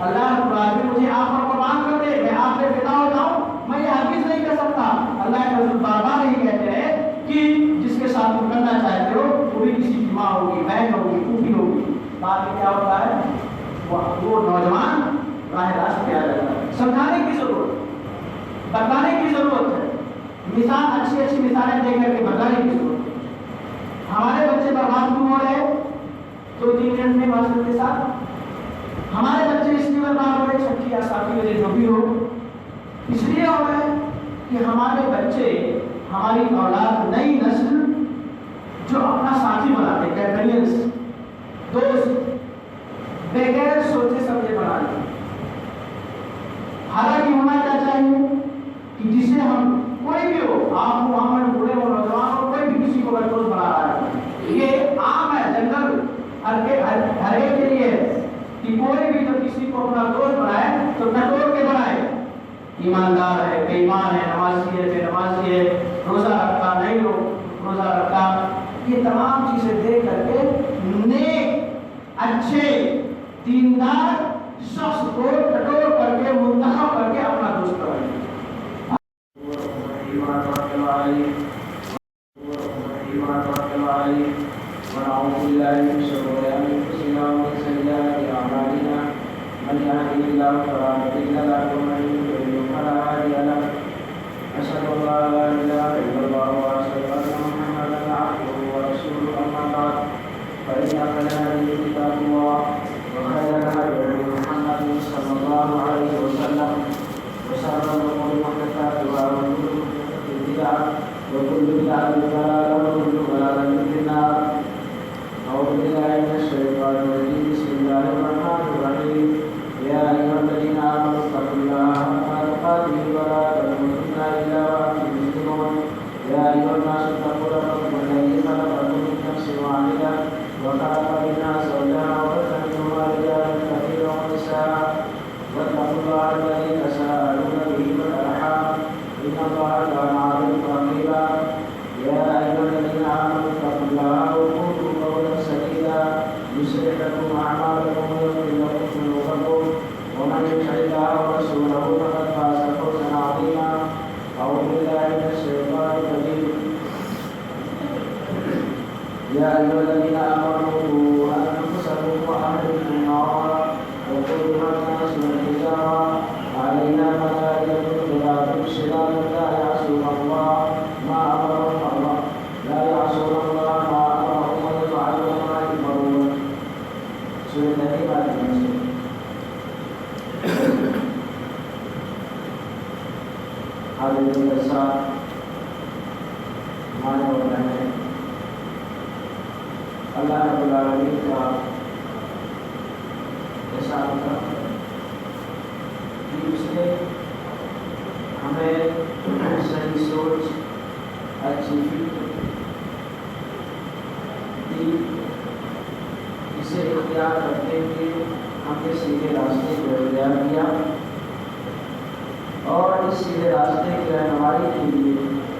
اللہ تعالیٰ مجھے آپ پر قربان کر دے، میں آپ پہ فدا ہو جاؤں، میں یہ ہرگز نہیں کر سکتا. اللہ کے رسول بار بار نہیں کہتے ہیں کہ جس کے ساتھ تم کرنا چاہتے ہو وہ بھی کسی کی ماں ہوگی, بہن ہوگی, پھوپھی ہوگی. بعد میں کیا ہوتا ہے, وہ نوجوان راہ راست پہ آ جاتا ہے. سمجھانے کی ضرورت, بتانے کی ضرورت ہے, مثال اچھی اچھی مثالیں دے کر کے بتانے کی ضرورت ہے. ہمارے بچے برباد کیوں ہو رہے 2-3 منٹ میں معذرت کے ساتھ؟ ہمارے بچے اس لیے برباد ہو رہے, چھٹی یا ساتویں وجہ جو بھی ہو, اس لیے ہو رہے کہ ہمارے بچے, ہماری اولاد, نئی نسل جو اپنا ساتھی بناتے, کمپینینز, دوست, بغیر سوچے سمجھے بنا لیں. حالانکہ ہونا کیا چاہیے کہ جسے ہم, کوئی بھی ہو, آپ ہو, ہم بوڑھے ہو, نوجوان ہو, کوئی بھی کسی کو دوست بنا رہا ہے, یہ عام ہے, جنرل ہر ایک کے لیے کہ کوئی بھی جو کسی کو اپنا دوست بنائے تو ٹٹول کے بنائے. ایماندار ہے, بے ایمان ہے, نمازی ہے, بے نمازی ہے, روزہ رکھتا, نہیں روزہ رکھتا, یہ تمام چیزیں دیکھ کر کے نیک, اچھے, دیندار شخص کو ٹٹول کر کے, منتخب کر کے اپنا دوست بنائے. ونعوذ بالله من شرور انفسنا ومن سيئات اعمالنا من يهده الله فلا مضل له ومن يضلل فلا هادي له اشهد ان لا اله الا الله واشهد ان محمدا عبده ورسوله اما بعد فان خير الحديث كتاب الله وخير الهدي محمد صلى الله عليه وسلم وشر الامور محدثاتها وكل محدثه بدعه وكل بدعه ضلاله وكل ضلاله في النار. أعوذ بالله من الشيطان الرجيم. بسم الله الرحمن الرحيم. يا أيها الذين آمنوا اتقوا الله حق تقاته ولا تموتن إلا وأنتم مسلمون. يا أيها الناس اتقوا ربكم الذي خلقكم من نفس واحدة وخلق منها زوجها وبث منهما رجالا كثيرا ونساء واتقوا الله الذي تساءلون به والأرحام إن الله كان عليكم رقيبا. يا أيها الذين آمنوا اتقوا الله وقولوا قولا سديدا يصلح لكم أعمالكم ويغفر لكم ذنوبكم ومن يطع الله ورسوله فقد فاز فوزا عظيما. أعوذ بالله من الشيطان الرجيم. يا أيها الذين آمنوا قوا أنفسكم وأهلكم نارا وقودها الناس والحجارة عليها ملائكة غلاظ شداد لا يعصون الله ما أمرهم الله لا يعصون الله ما أمرهم ويفعلون ما يؤمرون. سورة النحل. حاضرین کے ساتھ ہمارے اور بہنیں, اللہ رب العالمین کا احسان ہوتا کہ اس نے ہمیں صحیح سوچ, اچھی فکر دی, اسے اختیار کرتے ہوئے ہمیں سیدھے راستے کو اختیار کیا اور اس سیدھے راستے کی رہنمائی کے لیے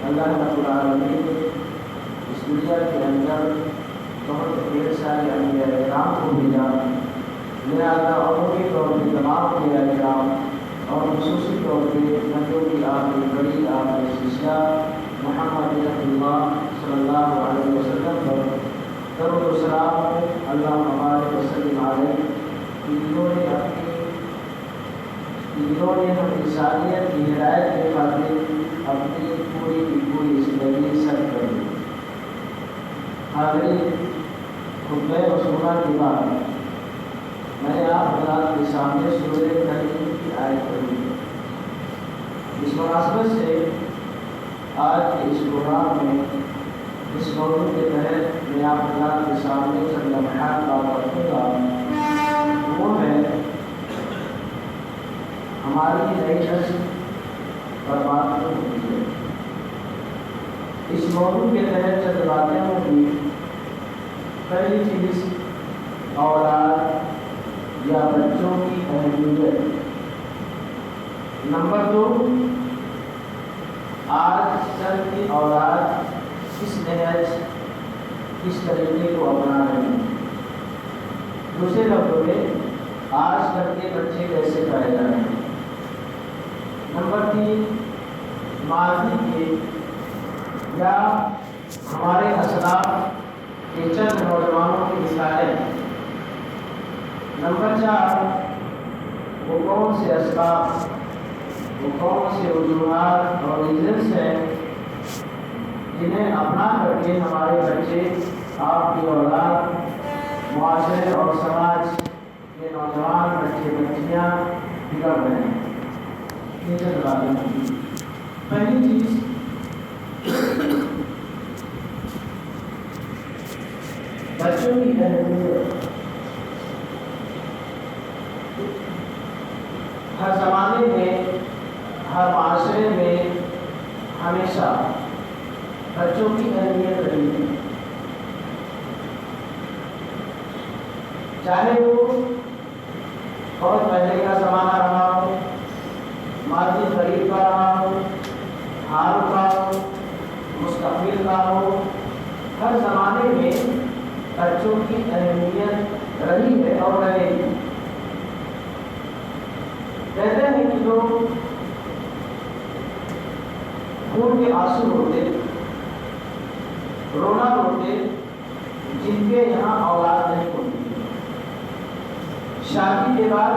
اللہ رب العالمین نے اس دنیا کے اندر بہت ڈھیر سارے انبیاء کرام کو بھیجا. لہٰذا عمومی طور پہ تمام انبیاء کرام اور خصوصی طور پہ نبیوں کی آخری بڑی آخری سلسلہ محمد رسول اللہ صلی اللہ علیہ وسلم پر درود و سلام اللہ مبارک وسلم علیہ. انہوں نے ہم انسانیت کی ہدایت کے خاطر اپنی پوری کی پوری زندگی صرف کر دی. حاضرین, خطبہ رسولہ کے بعد میں نے آپ حضرات کے سامنے سورہ تحریم کی آیت پڑھی. اس مناسبت سے آج کے اس پروگرام میں اس موضوع کے تحت میں آپ حضرات کے سامنے چند لمحات بات رکھوں گا. وہ ہے ہماری نئی نسل برباد ہو چکی ہے. اس موضوع کے تحت چند باتیں ہوں گی. پہلی چیز اولاد یا بچوں کی اہمیت. نمبر 2, آج کل کی اولاد کس نہج کس طریقے کو اپنا رہے ہیں. دوسرے لفظوں میں آج کل کے بچے کیسے پائے جا رہے ہیں. نمبر 3, ماضی کے یا ہمارے اسلاف کے چند نوجوانوں کی مثالیں. نمبر 4 وہ کون سے اسباب، وہ کون سے وجوہات اور ریزنس ہیں جنہیں اپنا کر کے ہمارے بچے، آپ کی اولاد، معاشرے اور سماج کے نوجوان بچے بچیاں بگڑ رہے ہیں. یہ چند باتیں ہیں. پہلی چیز، بچوں کی اہمیت ہر زمانے میں، ہر معاشرے میں ہمیشہ بچوں کی اہمیت رہی ہے. چاہے وہ بہت پہلے کا زمانہ رہا ہو، ماضی قریب کا رہا ہو، حال کا ہو، مستقبل کا ہو، ہر زمانے میں بچوں کی اہمیت رہی ہے اور رہے گی. کہتے ہیں کہ جو خون کے آنسو ہوتے، رونا روتے، جن کے یہاں اولاد نہیں ہوتی. شادی کے بعد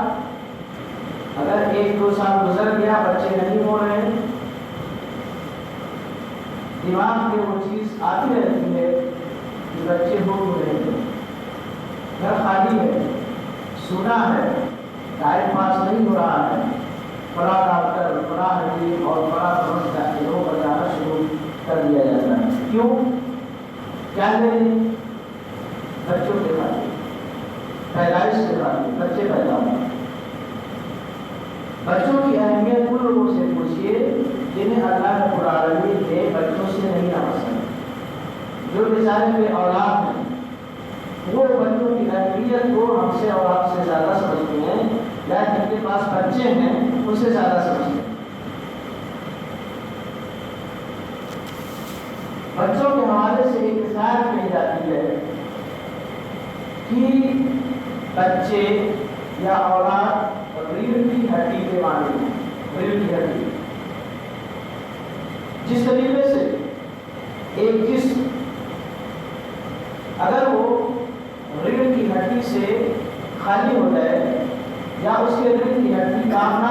اگر 1-2 سال گزر گیا، بچے نہیں ہو رہے، دماغ میں وہ چیز آتی رہتی ہے کہ بچے ہو رہے ہیں، گھر خالی ہے، سونا ہے، ٹائم پاس نہیں ہو رہا ہے، فلاں ڈاکٹر، فلاں حکیم اور فلاں جگہوں پر جانا شروع کر دیا جاتا ہے. کیوں؟ کیا کریں؟ بچوں کے خاطر، پیدائش کے خاطر بچے پیدا ہوئے. بچوں کی اہمیت ان لوگوں سے پوچھیے جنہیں اللہ رب العالمین نے بچوں سے نہیں نوازا. جو بیچارے بے اولاد ہیں وہ بچوں کی اہمیت کو ہم سے اور آپ سے زیادہ سمجھتے ہیں، یا جن کے پاس بچے ہیں ان سے زیادہ سمجھتے ہیں. بچوں کے حوالے سے ایک مثال کہی جاتی ہے کہ بچے یا اولاد ریڑھ کی ہڈی کے معنی ہیں. ریڑھ کی ہڈی، جس طریقے سے ایک جسم اگر وہ ریڑھ کی ہڈی سے خالی ہو جائے یا اس کے ریڑھ کی ہڈی کام نہ